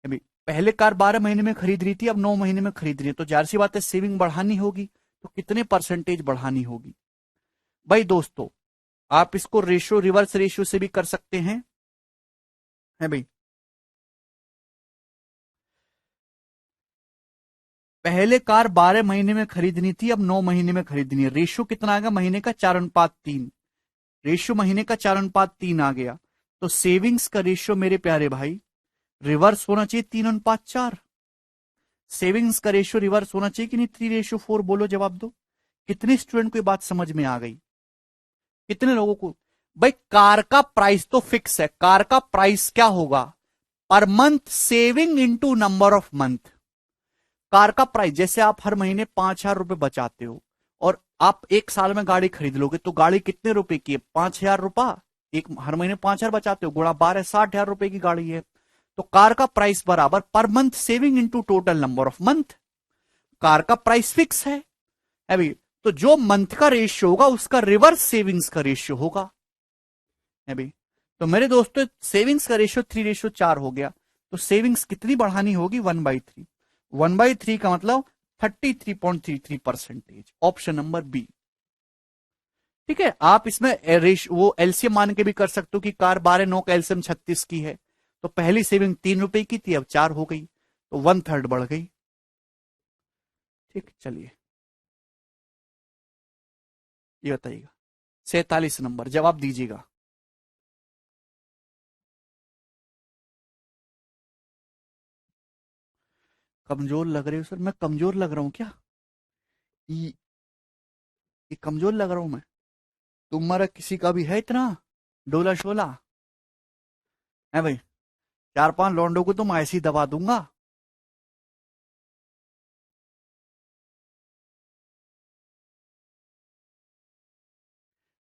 अभी पहले कार 12 महीने में खरीद रही थी, अब 9 महीने में खरीद रही है, तो जाहिर सी बात है सेविंग बढ़ानी होगी, तो कितने परसेंटेज बढ़ानी होगी भाई दोस्तों। आप इसको रेशियो, रिवर्स रेशियो से भी कर सकते हैं, है भाई। पहले कार 12 महीने में खरीदनी थी, अब 9 महीने में खरीदनी है, रेशियो कितना आ गया महीने का 4:3, रेशियो महीने का 4:3 आ गया, तो सेविंग्स का रेशियो मेरे प्यारे भाई रिवर्स होना चाहिए 3:4। सेविंग्स का रेशियो रिवर्स होना चाहिए कि नहीं 3:4? बोलो जवाब दो। कितने स्टूडेंट को ये बात समझ में आ गई? कितने लोगों को? भाई कार का प्राइस तो फिक्स है, कार का प्राइस क्या होगा? Per month saving into number of month. Car का प्राइस जैसे आप हर महीने 5,000 रुपए बचाते हो और आप एक साल में गाड़ी खरीद लोगे तो गाड़ी कितने रुपए की है? 5,000 रुपया। एक हर महीने 5,000 बचाते हो, गुणा 12, 60,000 रुपए की गाड़ी है। तो कार का प्राइस बराबर per month saving into total number of month. Car का प्राइस फिक्स है अभी, तो जो मंथ का रेशियो होगा उसका रिवर्स सेविंग्स का रेशियो होगा अभी। तो मेरे दोस्तों सेविंग्स का रेशियो 3:4 हो गया। तो सेविंग्स कितनी बढ़ानी होगी? 1/3। 1/3 का मतलब 33.33%। Option number B. ठीक है, आप इसमें वो एलसीएम मान के भी कर सकते हो कि कार 12 9 का एलसीएम 36 की है, तो पहली सेविंग 3 रुपए की थी, अब 4 हो गई, तो 1/3 बढ़ गई। ठीक, चलिए ये बताइएगा। 47 नंबर जवाब दीजिएगा। कमजोर लग रहे हो सर? मैं कमजोर लग रहा हूं क्या? ये, ये कमजोर लग रहा हूं मैं? तुम्हारा किसी का भी है इतना डोला शोला? है भाई? 4 5 लौंडों को तो मैं ऐसे ही दबा दूंगा।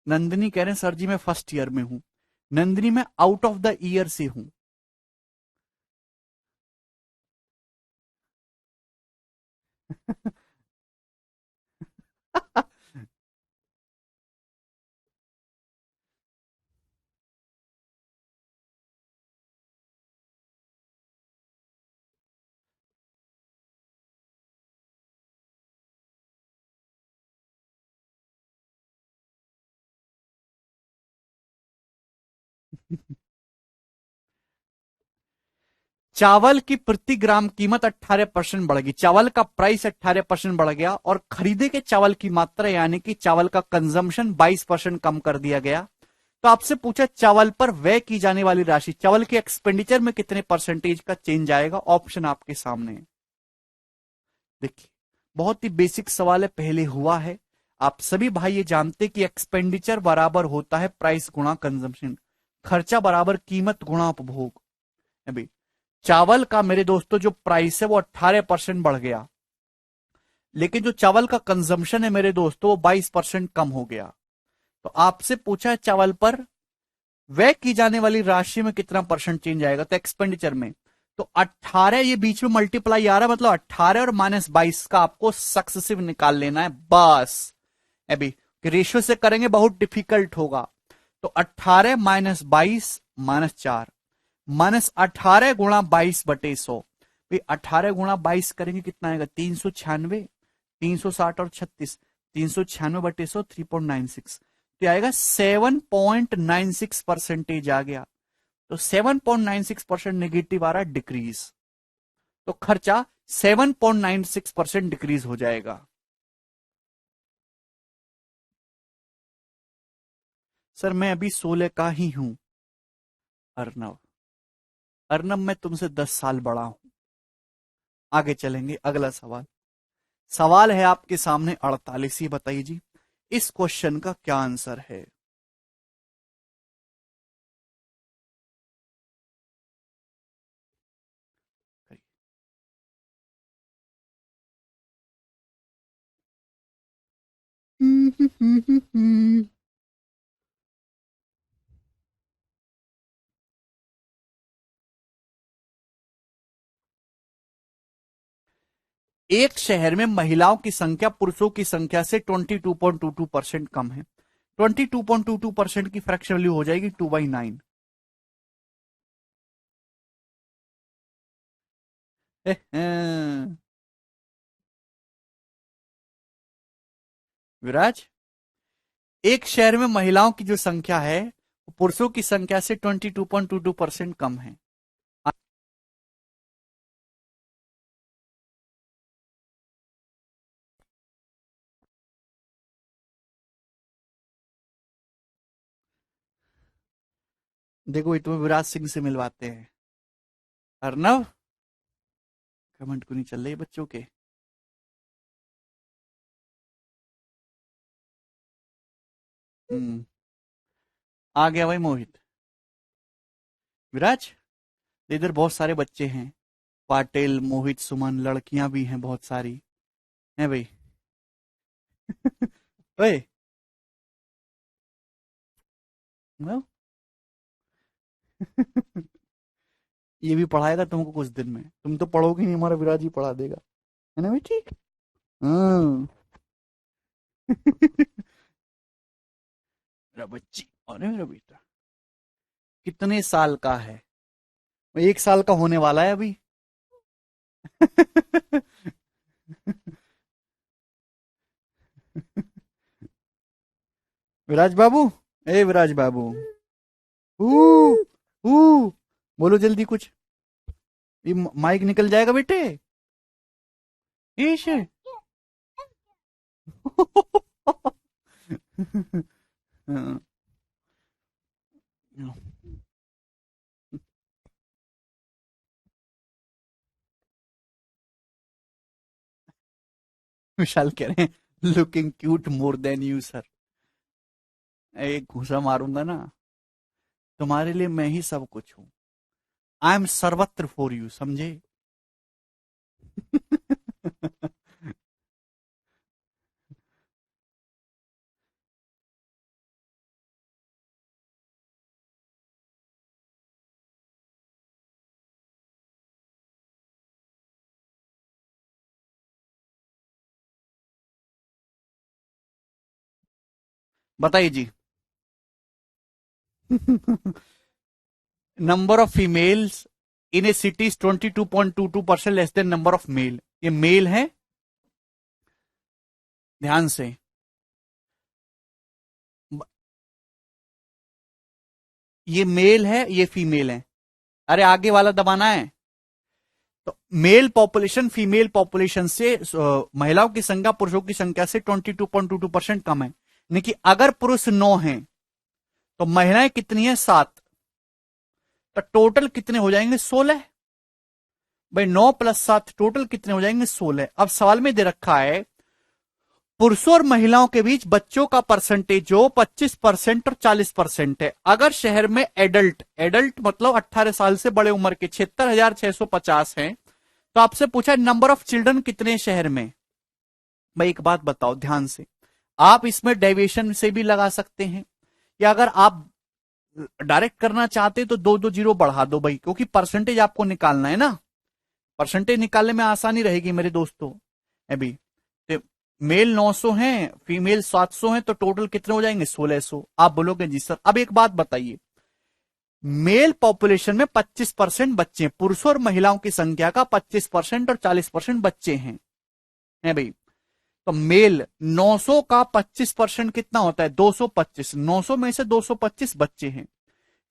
नंदिनी कह रहे हैं सर जी मैं फर्स्ट ईयर में हूं। नंदिनी मैं आउट ऑफ द ईयर से हूं। चावल की प्रति ग्राम कीमत 18% बढ़ गई। चावल का प्राइस 18% बढ़ गया और खरीदे के चावल की मात्रा यानी कि चावल का कंजम्पशन 22% कम कर दिया गया। तो आपसे पूछा चावल पर व्यय की जाने वाली राशि, चावल के एक्सपेंडिचर में कितने परसेंटेज का चेंज आएगा? ऑप्शन आपके सामने है। देखिए, बहुत ही बेसिक सवाल है, पहले हुआ है। आप सभी भाई ये जानते कि एक्सपेंडिचर बराबर होता है प्राइस गुणा कंजम्पशन, खर्चा बराबर कीमत गुणा उपभोग। अभी चावल का मेरे दोस्तों जो प्राइस है वो 18% बढ़ गया, लेकिन जो चावल का कंजम्पशन है मेरे दोस्तों वो 22% कम हो गया। तो आपसे पूछा है चावल पर व्यय की जाने वाली राशि में कितना परसेंट चेंज आएगा, तो एक्सपेंडिचर में। तो 18, ये बीच में मल्टीप्लाई आ रहा है, मतलब 18 और -22 का आपको सक्सेसिव निकाल लेना है बस। अभी रेशियो से करेंगे बहुत डिफिकल्ट होगा। तो 18 -22 -4, -18 गुणा 22/100। भाई 18 गुणा 22 करेंगे कितना आएगा? 396, 360 और 36, 396/100 3.96, तो आएगा 7.96% आ गया। तो 7.96% नेगेटिव आ रहा है, डिक्रीज। तो खर्चा 7.96% डिक्रीज हो जाएगा। सर मैं अभी 16 का ही हूं। अर्नव, अर्नब मैं तुमसे 10 साल बड़ा हूं। आगे चलेंगे, अगला सवाल। सवाल है आपके सामने 48, ये बताइए जी इस क्वेश्चन का क्या आंसर है? एक शहर में महिलाओं की संख्या पुरुषों की संख्या से 22.22% कम है। 22.22% की फ्रैक्शन वैल्यू हो जाएगी 2/9। विराज, एक शहर में महिलाओं की जो संख्या है वो पुरुषों की संख्या से 22.22% कम है। देखो, ये तुम्हें विराज सिंह से मिलवाते हैं। अर्नव, कमेंट क्यों नहीं चल रही बच्चों के? हम्म। आ गया भाई मोहित। विराज, इधर बहुत सारे बच्चे हैं। पाटिल, मोहित, सुमन, लड़कियां भी हैं बहुत सारी। हैं भाई। ओए। नो? ये भी पढ़ाएगा तुमको कुछ दिन में, तुम तो पढ़ोगे नहीं, हमारा विराज ही पढ़ा देगा। है ना बेटी? हाँ। मेरा बच्ची, अरे मेरा बेटा कितने साल का है? वो 1 साल का होने वाला है अभी। विराज बाबू, ए विराज बाबू, ऊ ऊ, बोलो जल्दी कुछ। ये माइक निकल जाएगा बेटे। ईश। हाँ। विशाल कह रहे हैं looking cute more than you sir. एक घूसा मारूंगा ना, तुम्हारे लिए मैं ही सब कुछ हूं। आई एम सर्वत्र फॉर यू, समझे? बताइए जी। Number of females in a city is 22.22% less than number of male. ये मेल है, ध्यान से। ये मेल है, ये फीमेल है। अरे आगे वाला दबाना है। तो मेल पॉपुलेशन फीमेल पॉपुलेशन से महिलाओं की संख्या पुरुषों की संख्या से 22.22% कम है। यानी कि अगर पुरुष 9 हैं तो महिलाएं कितनी है? 7। तो टोटल कितने हो जाएंगे? 16। भाई 9 + 7 टोटल कितने हो जाएंगे? 16। अब सवाल में दे रखा है पुरुषों और महिलाओं के बीच बच्चों का परसेंटेज जो 25% और 40% है। अगर शहर में एडल्ट एडल्ट मतलब 18 साल से बड़े उम्र के 76,650 हैं, तो आपसे पूछा नंबर ऑफ चिल्ड्रन कितने हैं शहर में। भाई एक बात बताओ ध्यान से, आप इसमें डेविएशन से भी लगा सकते हैं, या अगर आप डायरेक्ट करना चाहते हैं तो दो दो जीरो बढ़ा दो भाई, क्योंकि परसेंटेज आपको निकालना है ना। परसेंटेज निकालने में आसानी रहेगी मेरे दोस्तों। अभी तो मेल 900 हैं, फीमेल 700 हैं, तो टोटल कितने हो जाएंगे? 1600। आप बोलोगे जी सर। अब एक बात बताइए, मेल पॉपुलेशन में 25% बच्चे हैं, पुरुषों और महिलाओं की संख्या का 25% और 40% बच्चे हैं भाई। तो मेल 900 का 25% कितना होता है? 225। 900 में से 225 बच्चे हैं।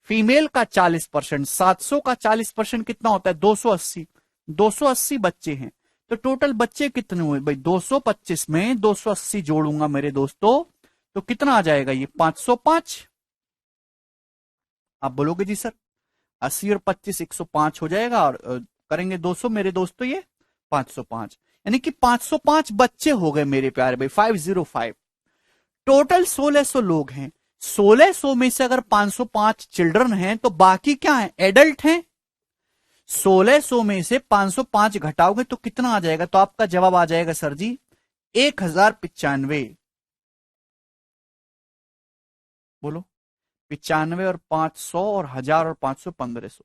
फीमेल का 40%, 700 का 40% कितना होता है? 280। 280 बच्चे हैं। तो टोटल बच्चे कितने हुए भाई? 225 में 280 जोड़ूंगा मेरे दोस्तों, तो कितना आ जाएगा? ये 505। आप बोलोगे जी सर 80 और 25 105 हो जाएगा, और करेंगे 200 मेरे दोस्तों, ये 505। यानी कि 505 बच्चे हो गए मेरे प्यारे भाई, 505। टोटल 1600 लोग हैं। 1600 में से अगर 505 चिल्ड्रन हैं तो बाकी क्या है? एडल्ट हैं। 1600 में से 505 घटाओगे तो कितना आ जाएगा? तो आपका जवाब आ जाएगा सर जी 1095। बोलो, 95 और 500 और 1000 और 500 1500,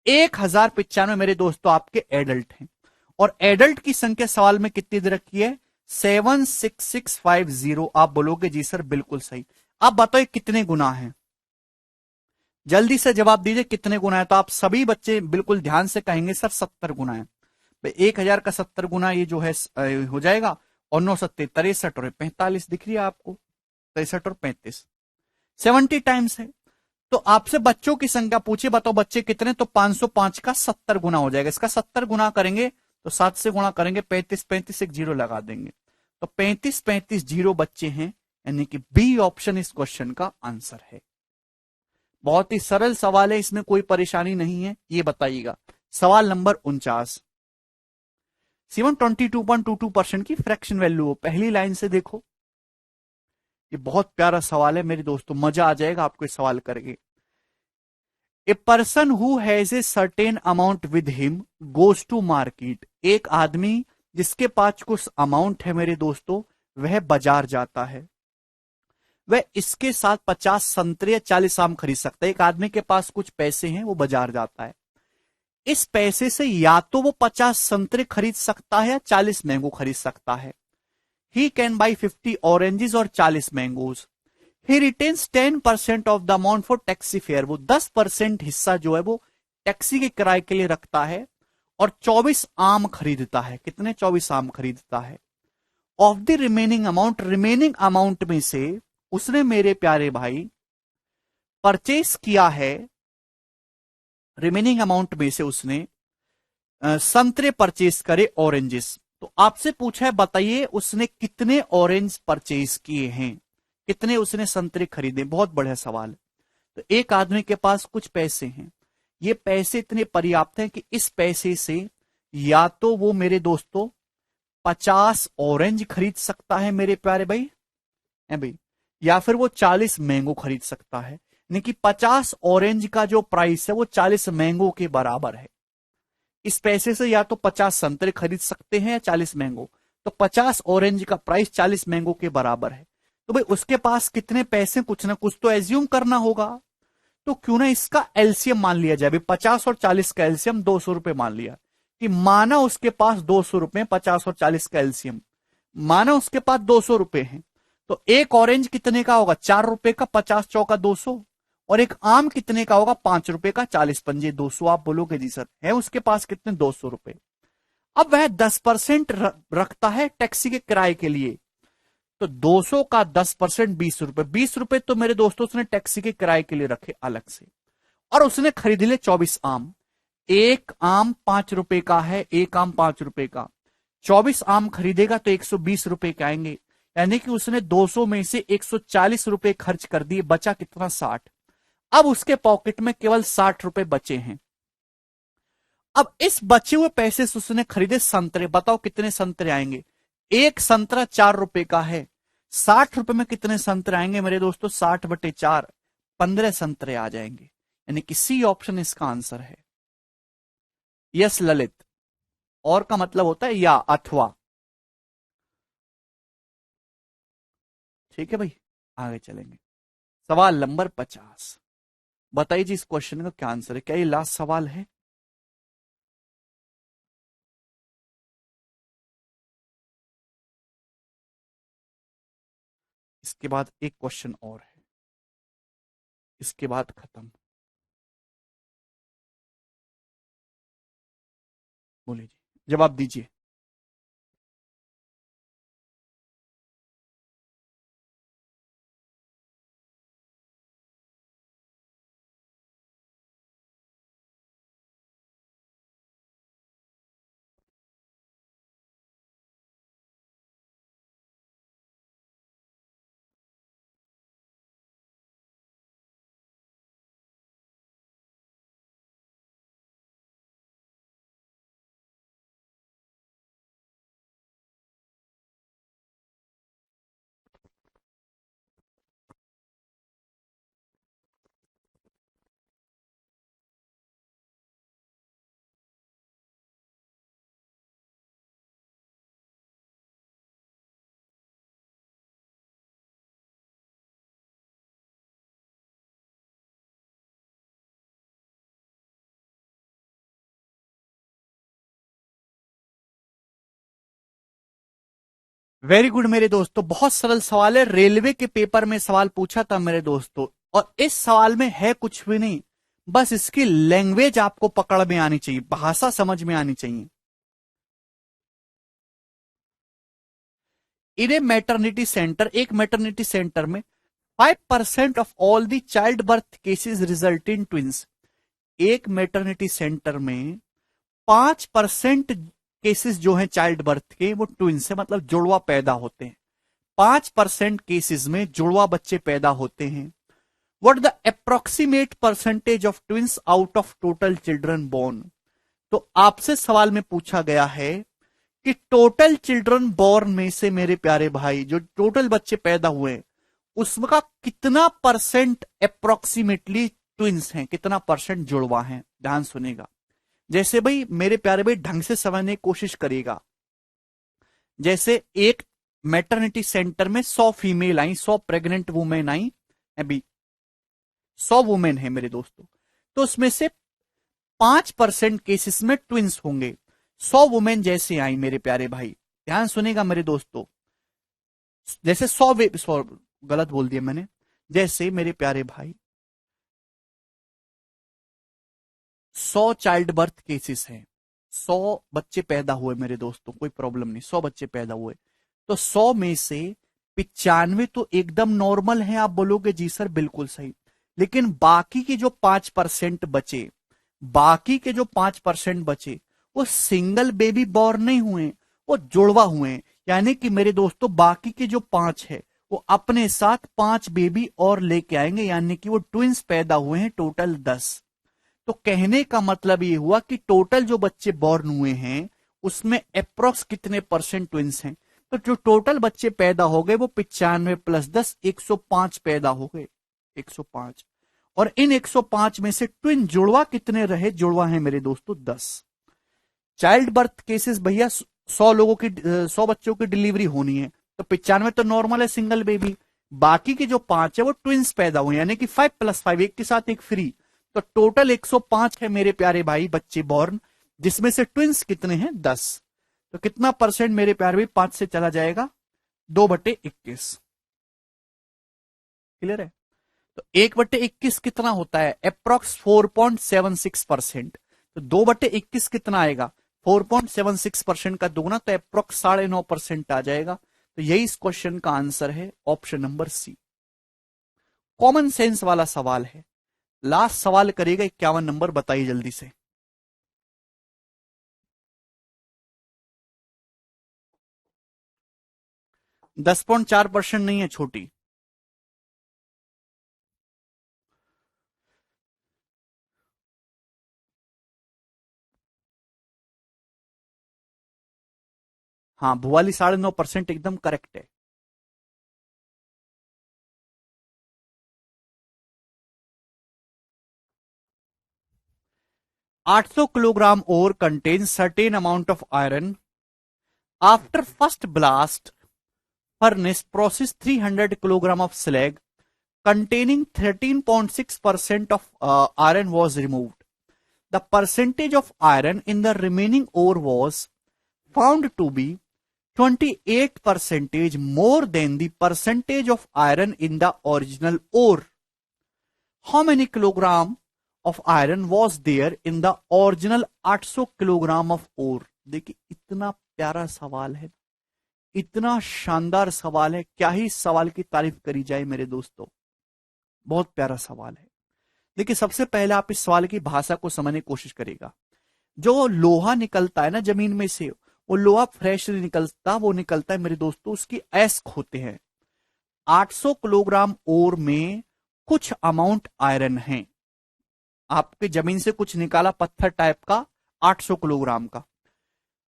1095 मेरे दोस्तों आपके एडल्ट हैं। और एडल्ट की संख्या सवाल में कितनी दे रखी है? 76650। आप बोलोगे जी सर बिल्कुल सही। आप बताओ कितने गुना है? जल्दी से जवाब दीजिए कितने गुना है। तो आप सभी बच्चे बिल्कुल ध्यान से कहेंगे सर 70 गुना है। 1000 का 70 गुना ये जो है हो जाएगा। और 9 सत्ते 63 और 45 दिख रही है आपको? 63 और 35, 70 टाइम्स है। तो आपसे बच्चों की संख्या पूछिए, बताओ बच्चे कितने? तो 505 का 70 गुना हो जाएगा। इसका 70 गुना करेंगे तो 7 से गुणा करेंगे, 35 35 एक जीरो लगा देंगे, तो 35 35 जीरो बच्चे हैं। यानी कि बी ऑप्शन इस क्वेश्चन का आंसर है। बहुत ही सरल सवाल है, इसमें कोई परेशानी नहीं है, ये बताइएगा। सवाल नंबर 49, 722.22% की फ्रैक्शन वैल्यू हो, पहली लाइन से देखो। ये बहुत प्यारा सवाल है मेरे दोस्तों, मजा आ जाएगा आपको इस सवाल करके। A person who has a certain amount with him goes to market. एक आदमी जिसके पास कुछ अमाउंट है मेरे दोस्तों, वह बाजार जाता है। वह इसके साथ 50 संतरे या 40 आम खरीद सकता है। एक आदमी के पास कुछ पैसे हैं, वो बाजार जाता है। इस पैसे से या तो वो 50 संतरे खरीद सकता है या 40 मैंगो खरीद सकता है। ही कैन बाई 50 ऑरेंजेस और 40 mangoes. He retains 10% of the amount for taxi fare. वो 10% हिस्सा जो है वो टैक्सी के किराए के लिए रखता है और 24 आम खरीदता है। कितने? 24 आम खरीदता है। Of the remaining amount, remaining amount में से उसने मेरे प्यारे भाई परचेस किया है, रिमेनिंग अमाउंट में से उसने संतरे परचेस करे, ऑरेंजेस। तो आपसे पूछा है बताइए उसने कितने ऑरेंज परचेस किए हैं, कितने उसने संतरे खरीदे। बहुत बढ़िया सवाल। तो एक आदमी के पास कुछ पैसे हैं, ये पैसे इतने पर्याप्त हैं कि इस पैसे से या तो वो मेरे दोस्तों 50 ऑरेंज खरीद सकता है मेरे प्यारे भाई, है भाई, या फिर वो 40 मैंगो खरीद सकता है। यानी कि 50 ऑरेंज का जो प्राइस है वो 40 मैंगो के बराबर है। इस पैसे से या तो 50 संतरे खरीद सकते हैं या 40 मैंगो। तो 50 ऑरेंज का प्राइस 40 मैंगो के बराबर है। तो भाई उसके पास कितने पैसे, कुछ ना कुछ तो एज्यूम करना होगा। तो क्यों ना इसका एलसीएम मान लिया जाए। 50 और 40 का एलसीएम 200 रुपए मान लिया कि माना उसके पास 200 रुपए, 50 और 40 का एलसीएम माना उसके पास 200 रुपए हैं। तो एक ऑरेंज कितने का होगा? 4 रुपए का, 50 चौका 200। और एक आम कितने का होगा? 5 रुपए का, 40 पंजे 200। आप बोलोगे जी सर है उसके पास कितने? 200 रुपए। अब वह 10% रखता है टैक्सी के किराए के लिए। तो 200 का 10% 20 रुपए। 20 रुपए तो मेरे दोस्तों उसने टैक्सी के किराए के लिए रखे अलग से। और उसने खरीद लिए 24 आम। एक आम 5 रुपए का है, एक आम 5 रुपए का। 24 आम खरीदेगा तो 120 रुपए के आएंगे। यानी कि उसने 200 में से 140 रुपए खर्च कर दिए, बचा कितना? 60। अब उसके पॉकेट में केवल 60 रुपए बचे हैं। अब इस बचे हुए पैसे से उसने खरीदे संतरे। बताओ कितने संतरे आएंगे? एक संतरा 4 रुपए का है। 60 रुपए में कितने संतरे आएंगे मेरे दोस्तों? 60/4, 15 संतरे आ जाएंगे। यानी कि सी ऑप्शन इसका आंसर है। यस ललित, और का मतलब होता है या, अथवा। ठीक है भाई, आगे चलेंगे। सवाल नंबर 50, बताइए जी इस क्वेश्चन का क्या आंसर है। क्या ये लास्ट सवाल है? इसके बाद एक क्वेश्चन और है, इसके बाद खत्म। बोलिए जी, जवाब दीजिए। वेरी गुड मेरे दोस्तों, बहुत सरल सवाल है। रेलवे के पेपर में सवाल पूछा था मेरे दोस्तों, और इस सवाल में है कुछ भी नहीं, बस इसकी लैंग्वेज आपको पकड़ में आनी चाहिए, भाषा समझ में आनी चाहिए। इन ए मैटरनिटी सेंटर, एक मैटरनिटी सेंटर में 5% of all the child birth cases result in twins. एक मैटरनिटी सेंटर में 5% केसेस जो हैं चाइल्ड बर्थ के, वो ट्विंस से मतलब जुड़वा पैदा होते हैं। 5% केसेस में जुड़वा बच्चे पैदा होते हैं। What the approximate percentage of twins out of total children born. तो आपसे सवाल में पूछा गया है कि टोटल चिल्ड्रन बोर्न में से मेरे प्यारे भाई जो टोटल बच्चे पैदा हुए उसका कितना परसेंट अप्रोक्सीमेटली ट्विंस हैं, कितना परसेंट जुड़वा हैं। ध्यान सुनेगा। जैसे भाई मेरे प्यारे भाई ढंग से समझने की कोशिश करेगा। जैसे एक मैटरनिटी सेंटर में 100 female I, 100 pregnant women I, अभी 100 वुमेन है मेरे दोस्तों, तो उसमें से 5% केसेस में ट्विंस होंगे। 100 वुमेन जैसे आई मेरे प्यारे भाई, ध्यान सुनेगा मेरे दोस्तों, जैसे 100 गलत बोल दिया मैंने, जैसे मेरे प्यारे भाई 100 चाइल्ड बर्थ केसेस हैं, 100 बच्चे पैदा हुए मेरे दोस्तों, कोई प्रॉब्लम नहीं, 100 बच्चे पैदा हुए, तो 100 में से 95 तो एकदम नॉर्मल है। आप बोलोगे जी सर बिल्कुल सही, लेकिन बाकी के जो 5% बचे, बाकी के जो 5% बचे वो सिंगल बेबी बॉर्न नहीं हुए, वो जुड़वा हुए हैं। यानी कि मेरे दोस्तों बाकी के जो 5 है वो अपने साथ 5 बेबी और लेके आएंगे, यानी कि वो ट्विंस पैदा हुए हैं, टोटल 10। तो कहने का मतलब ये हुआ कि टोटल जो बच्चे बॉर्न हुए हैं उसमें अप्रोक्स कितने परसेंट ट्विंस हैं। तो जो टोटल बच्चे पैदा हो गए वो 95 प्लस 10 105 पैदा हो गए, 105। और इन 105 में से ट्विन जुड़वा कितने रहे, जुड़वा है मेरे दोस्तों 10। चाइल्ड बर्थ केसेस भैया 100 लोगों की 100 बच्चों की डिलीवरी होनी है, तो 95 तो नॉर्मल है सिंगल बेबी, बाकी के जो 5 है वो ट्विंस पैदा हुए, यानी कि 5 प्लस 5 एक के साथ एक फ्री। तो टोटल 105 है मेरे प्यारे भाई बच्चे बॉर्न, जिसमें से ट्विंस कितने हैं 10। तो कितना परसेंट मेरे प्यारे भाई 5 से चला जाएगा 2/21। क्लियर है। तो 1/21 कितना होता है, अप्रोक्स 4.76%। तो 2/21 कितना आएगा, 4.76% का दोगुना, तो अप्रोक्स 9.5% आ जाएगा। तो यही इस क्वेश्चन का आंसर है, option number C. Common sense वाला सवाल है। लास्ट सवाल करेगा 51 नंबर, बताइए जल्दी से। 10.4% नहीं है छोटी। हाँ भुवाली 9.5% एकदम करेक्ट है। 800 kilogram ore contains certain amount of iron. After first blast, furnace process 300 kilogram of slag containing 13.6% of iron was removed. The percentage of iron in the remaining ore was found to be 28 percentage more than the percentage of iron in the original ore. How many kilogram of iron was there in the original 800 kilogram of ore? देखिए इतना प्यारा सवाल है, इतना शानदार सवाल है, क्या ही इस सवाल की तारीफ करी जाए मेरे दोस्तों। बहुत प्यारा सवाल है। देखिए सबसे पहले आप इस सवाल की भाषा को समझने की कोशिश करेगा। जो लोहा निकलता है ना जमीन में से, वो लोहा फ्रेश नहीं निकलता, वो निकलता है मेरे दोस्तों उसकी एस्क होते हैं। 800 किलोग्राम ओर में कुछ अमाउंट आयरन है, आपके जमीन से कुछ निकाला पत्थर टाइप का 800 किलोग्राम का,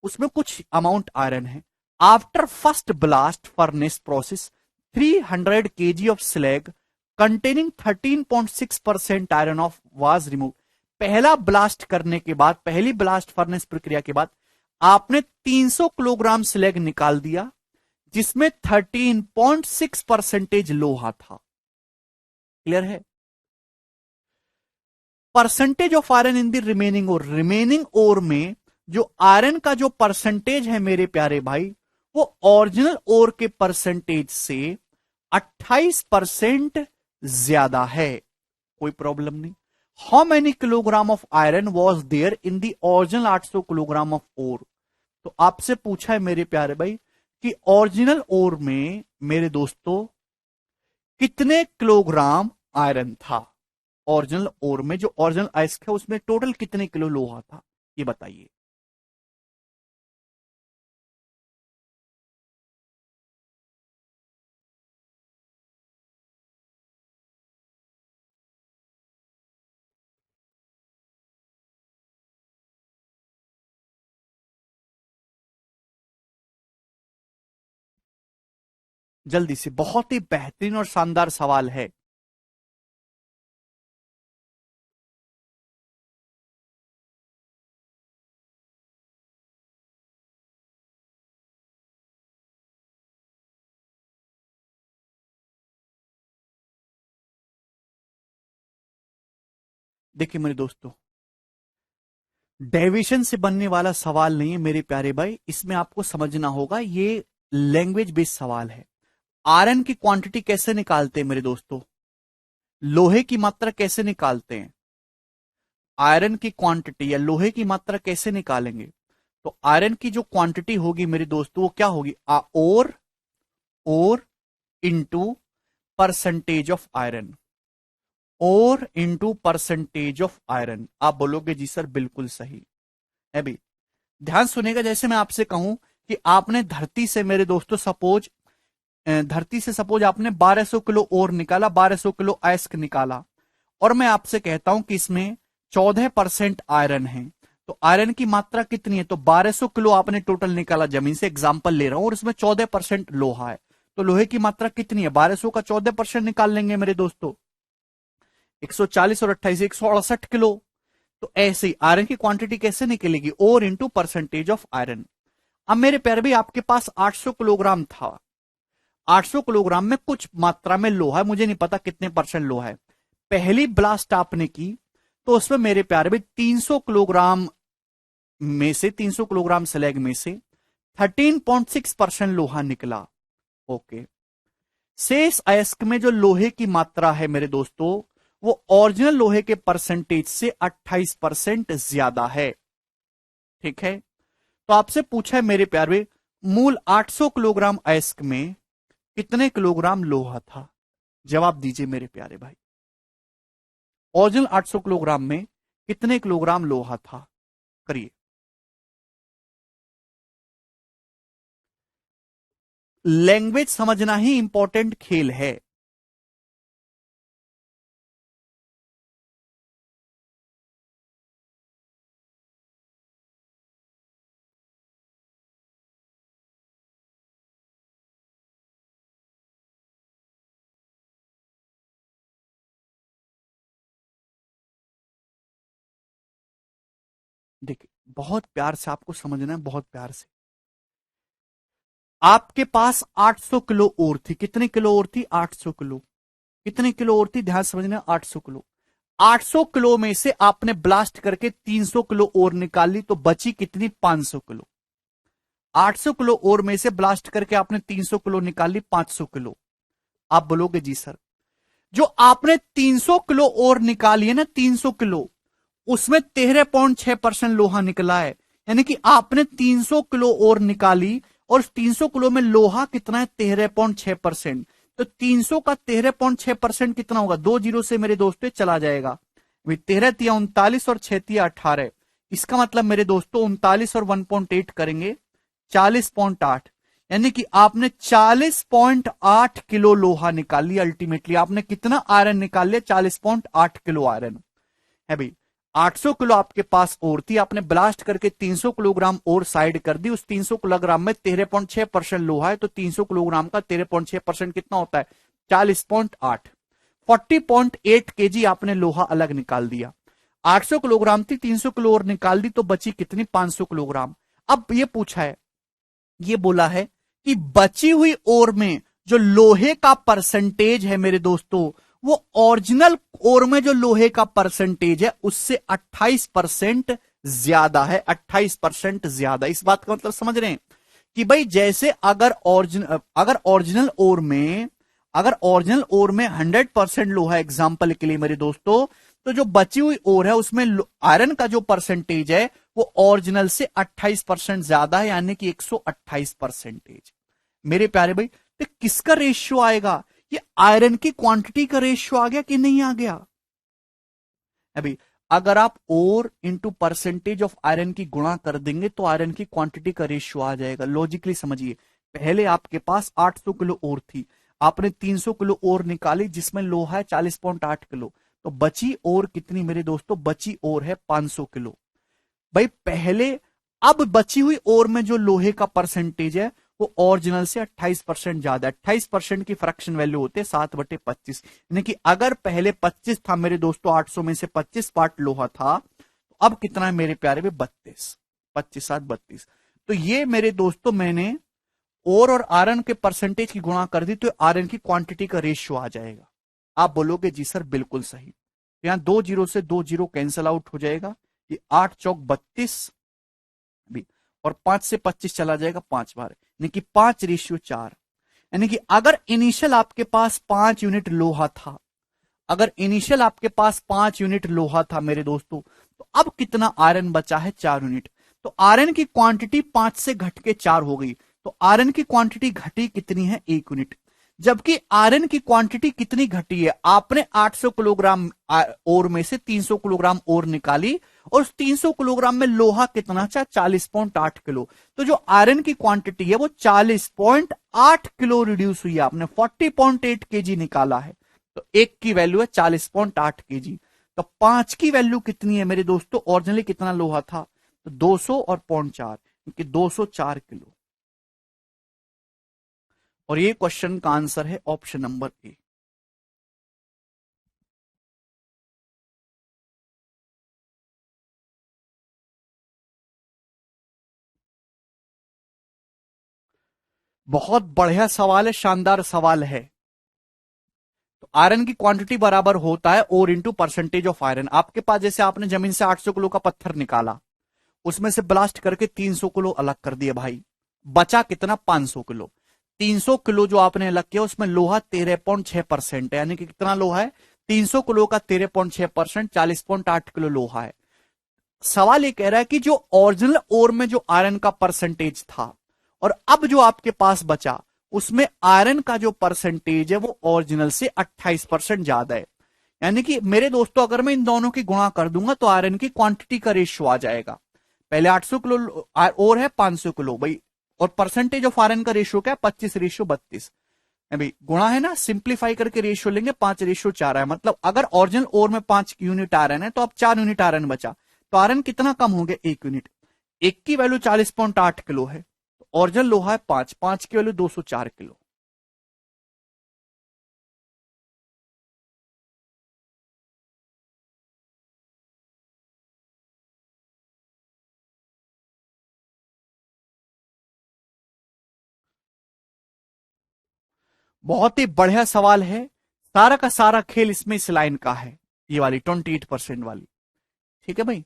उसमें कुछ अमाउंट आयरन है। After first blast furnace process 300 KG of slag containing 13.6% iron of was remove. पहला ब्लास्ट करने के बाद, पहली ब्लास्ट फर्नेस प्रक्रिया के बाद आपने 300 किलोग्राम स्लैग निकाल दिया, जिसमें 13.6% लोहा था। क्लियर है। Percentage of iron in the remaining ore, remaining ore में जो आयरन का जो परसेंटेज है मेरे प्यारे भाई, वो ओरिजिनल ओर के परसेंटेज से 28% ज्यादा है। कोई प्रॉब्लम नहीं। How many kilogram of iron was there in the original 800 kilogram of ore. तो आपसे पूछा है मेरे प्यारे भाई कि ओरिजिनल ओर में मेरे दोस्तों कितने किलोग्राम आयरन था। ओरिजिनल ओर में जो ओरिजिनल आइस है उसमें टोटल कितने किलो लोहा था, ये बताइए। जल्दी से, बहुत ही बेहतरीन और शानदार सवाल है। देखिए मेरे दोस्तों, डेविएशन से बनने वाला सवाल नहीं है मेरे प्यारे भाई, इसमें आपको समझना होगा ये लैंग्वेज बेस्ड सवाल है। आयरन की क्वांटिटी कैसे निकालते हैं मेरे दोस्तों? लोहे की मात्रा कैसे निकालते हैं? आयरन की क्वांटिटी या लोहे की मात्रा कैसे निकालेंगे? तो आयरन की जो क्वांटिटी होगी मेरे दोस्तों वो क्या होगी? ओर इंटू परसेंटेज ऑफ आयरन, और इंटू परसेंटेज ऑफ आयरन। आप बोलोगे जी सर बिल्कुल सही है भी। ध्यान सुनेगा, जैसे मैं आपसे कहूं कि आपने धरती से मेरे दोस्तों सपोज आपने 1200 किलो ओर निकाला, 1200 किलो अयस्क निकाला, और मैं आपसे कहता हूं कि इसमें 14% आयरन है। तो आयरन की मात्रा कितनी है? तो 1200 किलो आपने टोटल निकाला, जमीन से एग्जांपल ले रहा हूं, और इसमें 14% लोहा है। तो लोहे की मात्रा कितनी है? 1200 का 14% निकाल लेंगे मेरे दोस्तों, 140 और 28 168 किलो। तो ऐसे ही आयरन की क्वांटिटी कैसे निकलेगी? ओर इंटू परसेंटेज ऑफ आयरन। अब मेरे प्यारे भाई, आपके पास 800 किलोग्राम था, 800 किलोग्राम में कुछ मात्रा में लोहा है, मुझे नहीं पता कितने परसेंट लोहा है। पहली ब्लास्ट आपने की तो उसमें मेरे प्यारे भाई 300 किलोग्राम में से, 300 किलोग्राम स्लैग में से 13.6% लोहा निकला। ओके, शेष अयस्क में जो लोहे की मात्रा है मेरे दोस्तों, वो ओरिजिनल लोहे के परसेंटेज से 28% ज्यादा है। ठीक है, तो आपसे पूछा है मेरे प्यारे, मूल 800 किलोग्राम अयस्क में कितने किलोग्राम लोहा था? जवाब दीजिए मेरे प्यारे भाई, ओरिजिनल 800 किलोग्राम में कितने किलोग्राम लोहा था? करिए। लैंग्वेज समझना ही इंपॉर्टेंट खेल है। देखिए, बहुत प्यार से आपको समझना है, बहुत प्यार से। आपके पास 800 किलो और थी, कितने किलो और थी? 800 किलो। कितने किलो और थी? ध्यान समझना, 800 किलो। 800 किलो में से आपने ब्लास्ट करके 300 किलो और निकाल ली, तो बची कितनी? 500 किलो। 800 किलो और में से ब्लास्ट करके आपने 300 किलो निकाल ली, 500 किलो। आप बोलोगे जी सर, जो आपने 300 किलो और निकाली है ना, 300 किलो, उसमें 13.6% लोहा निकला है। यानी कि आपने 300 किलो और निकाली, और 300 किलो में लोहा कितना है? 13.6%। तो 300 का 13.6% कितना होगा? 2 जीरो से मेरे दोस्तों चला जाएगा। 13 तिया 39 और 6 तिया 18। इसका मतलब मेरे दोस्तों 39 और 1.8 करेंगे 40.8। यानी कि आपने 40.8 किलो लोहा निकाल लिया। अल्टीमेटली आपने कितना आयरन निकाल लिया? 40.8 किलो आयरन है भाई। 800 किलो आपके पास और थी, आपने ब्लास्ट करके 300 किलोग्राम और साइड कर दी। उस 300 किलोग्राम में 13.6% लोहा है, तो 300 किलोग्राम का 13.6% कितना होता है? 40.8। 40.8 केजी आपने लोहा अलग निकाल दिया। 800 किलोग्राम थी, 300 किलो और निकाल दी, तो बची कितनी? 500 किलोग्राम। अब ये पूछा है, ये बोला है कि बची हुई ओर में जो लोहे का परसेंटेज है मेरे दोस्तों, वो ओरिजिनल ओर में जो लोहे का परसेंटेज है उससे 28% ज्यादा है। 28% ज्यादा। इस बात का मतलब समझ रहे हैं कि भाई जैसे अगर ओरिजिनल ओर में 100% लोहा, एग्जांपल के लिए मेरे दोस्तों, तो जो बची हुई ओर है उसमें आयरन का जो परसेंटेज है वो ओरिजिनल से 28% ज्यादा है, यानी कि 128%। मेरे प्यारे भाई, तो किसका रेशियो आएगा? ये आयरन की क्वांटिटी का रेशियो आ गया कि नहीं आ गया? अभी अगर आप ओर इंटू परसेंटेज ऑफ आयरन की गुणा कर देंगे तो आयरन की क्वांटिटी का रेशियो आ जाएगा। लॉजिकली समझिए, पहले आपके पास 800 किलो ओर थी, आपने 300 किलो ओर निकाली जिसमें लोहा है 40.8 किलो, तो बची ओर कितनी मेरे दोस्तों? बची ओर है 500 किलो। भाई पहले, अब बची हुई ओर में जो लोहे का परसेंटेज है वो ओरिजिनल से 28% ज्यादा है। 28% की फ्रैक्शन वैल्यू होते हैं 7/25, यानी कि अगर पहले 25 था मेरे दोस्तों, 800 में से 25 पार्ट लोहा था, तो अब कितना है मेरे प्यारे में? 32। 25 7 32। तो ये मेरे दोस्तों मैंने और आयरन के परसेंटेज की गुणा कर दी, तो आयरन की क्वांटिटी का रेशियो आ जाएगा। आप बोलोगे जी सर बिल्कुल सही। यहां 2 जीरो से 2 जीरो कैंसल आउट हो जाएगा, ये 8 चौक 32 भी, और 5 से 25 चला जाएगा 5 बार, यानी कि 5:4। यानी कि अगर इनिशियल आपके पास 5 यूनिट लोहा था, अगर इनिशियल आपके पास 5 यूनिट लोहा था मेरे दोस्तों, तो अब कितना आयरन बचा है? 4 यूनिट। तो आयरन की क्वांटिटी 5 से घट के 4 हो गई, तो आयरन की क्वांटिटी घटी कितनी है? 1 यूनिट। जबकि आयरन की क्वांटिटी कितनी घटी है? आपने 800 किलोग्राम ओर में से 300 किलोग्राम ओर निकाली, और उस 300 किलोग्राम में लोहा कितना? 40.8 किलो। तो जो आयरन की क्वांटिटी है वो 40.8 किलो रिड्यूस हुई है, आपने 40.8 केजी निकाला है। तो एक की वैल्यू है 40.8 केजी। तो 5 की वैल्यू कितनी है मेरे दोस्तों? ओरिजिनली कितना लोहा था? तो 200 और 0.4, क्योंकि 204 किलो। और ये क्वेश्चन का आंसर है ऑप्शन नंबर ए। बहुत बढ़िया सवाल है, शानदार सवाल है। तो आयरन की क्वांटिटी बराबर होता है ओर इंटू परसेंटेज ऑफ आयरन। आपके पास जैसे आपने जमीन से 800 किलो का पत्थर निकाला, उसमें से ब्लास्ट करके 300 किलो अलग कर दिया भाई, बचा कितना? 500 किलो। 300 किलो जो आपने अलग किया उसमें लोहा 13.6% है, यानी कि कितना लोहा है? 300 किलो का 13.6%, 40.8 किलो लोहा है। सवाल ये कह रहा है कि जो ओरिजिनल ओर में जो आयरन का परसेंटेज था, और अब जो आपके पास बचा, उसमें आयरन का जो परसेंटेज है वो ओरिजिनल से 28% ज्यादा है। यानी कि मेरे दोस्तों अगर मैं इन दोनों की गुणा कर दूंगा तो आयरन की क्वांटिटी का रेशियो आ जाएगा। पहले 800 किलो और है 500 किलो भाई, और परसेंटेज ऑफ आयरन का रेशियो क्या है? 25:32 है भाई। गुणा है ना, सिंप्लीफाई करके रेशियो लेंगे, 5:4 है। मतलब अगर ओरिजिनल ओर में 5 यूनिट आयरन है तो अब 4 यूनिट आयरन बचा, तो आयरन कितना कम हो गया? 1 यूनिट। एक की वैल्यू 40.8 किलो है, तो ओरिजिनल लोहा है 5, 5 की वैल्यू 204 किलो। बहुत ही बढ़िया सवाल है। सारा का सारा खेल इसमें इस लाइन का है, ये वाली 28% वाली। ठीक है भाई।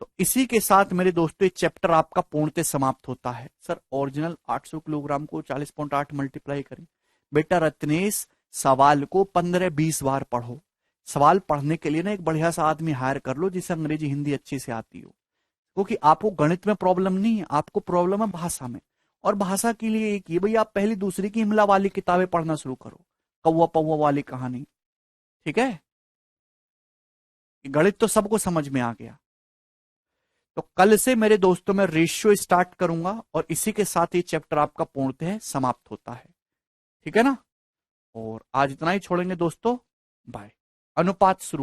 तो इसी के साथ मेरे दोस्तों ये चैप्टर आपका पूर्णतः समाप्त होता है। सर ओरिजिनल 800 किलोग्राम को 40.8 मल्टीप्लाई करें। बेटा रत्नेश, सवाल को 15-20 बार पढ़ो। सवाल पढ़ने के लिए ना एक बढ़िया सा आदमी हायर कर लो जिसे अंग्रेजी हिंदी अच्छी से आती हो, क्योंकि आपको गणित में प्रॉब्लम नहीं है, आपको प्रॉब्लम है भाषा में। और भाषा के लिए एक ही भाई, आप पहली दूसरी की हिमला वाली किताबें पढ़ना शुरू करो, कौवा पौवा वाली कहानी। ठीक है, गणित तो सबको समझ में आ गया। तो कल से मेरे दोस्तों मैं रेशियो स्टार्ट करूंगा, और इसी के साथ ये चैप्टर आपका पूर्णतः समाप्त होता है। ठीक है ना? और आज इतना ही छोड़ेंगे दोस्तों। बाय। अनुपात शुरू।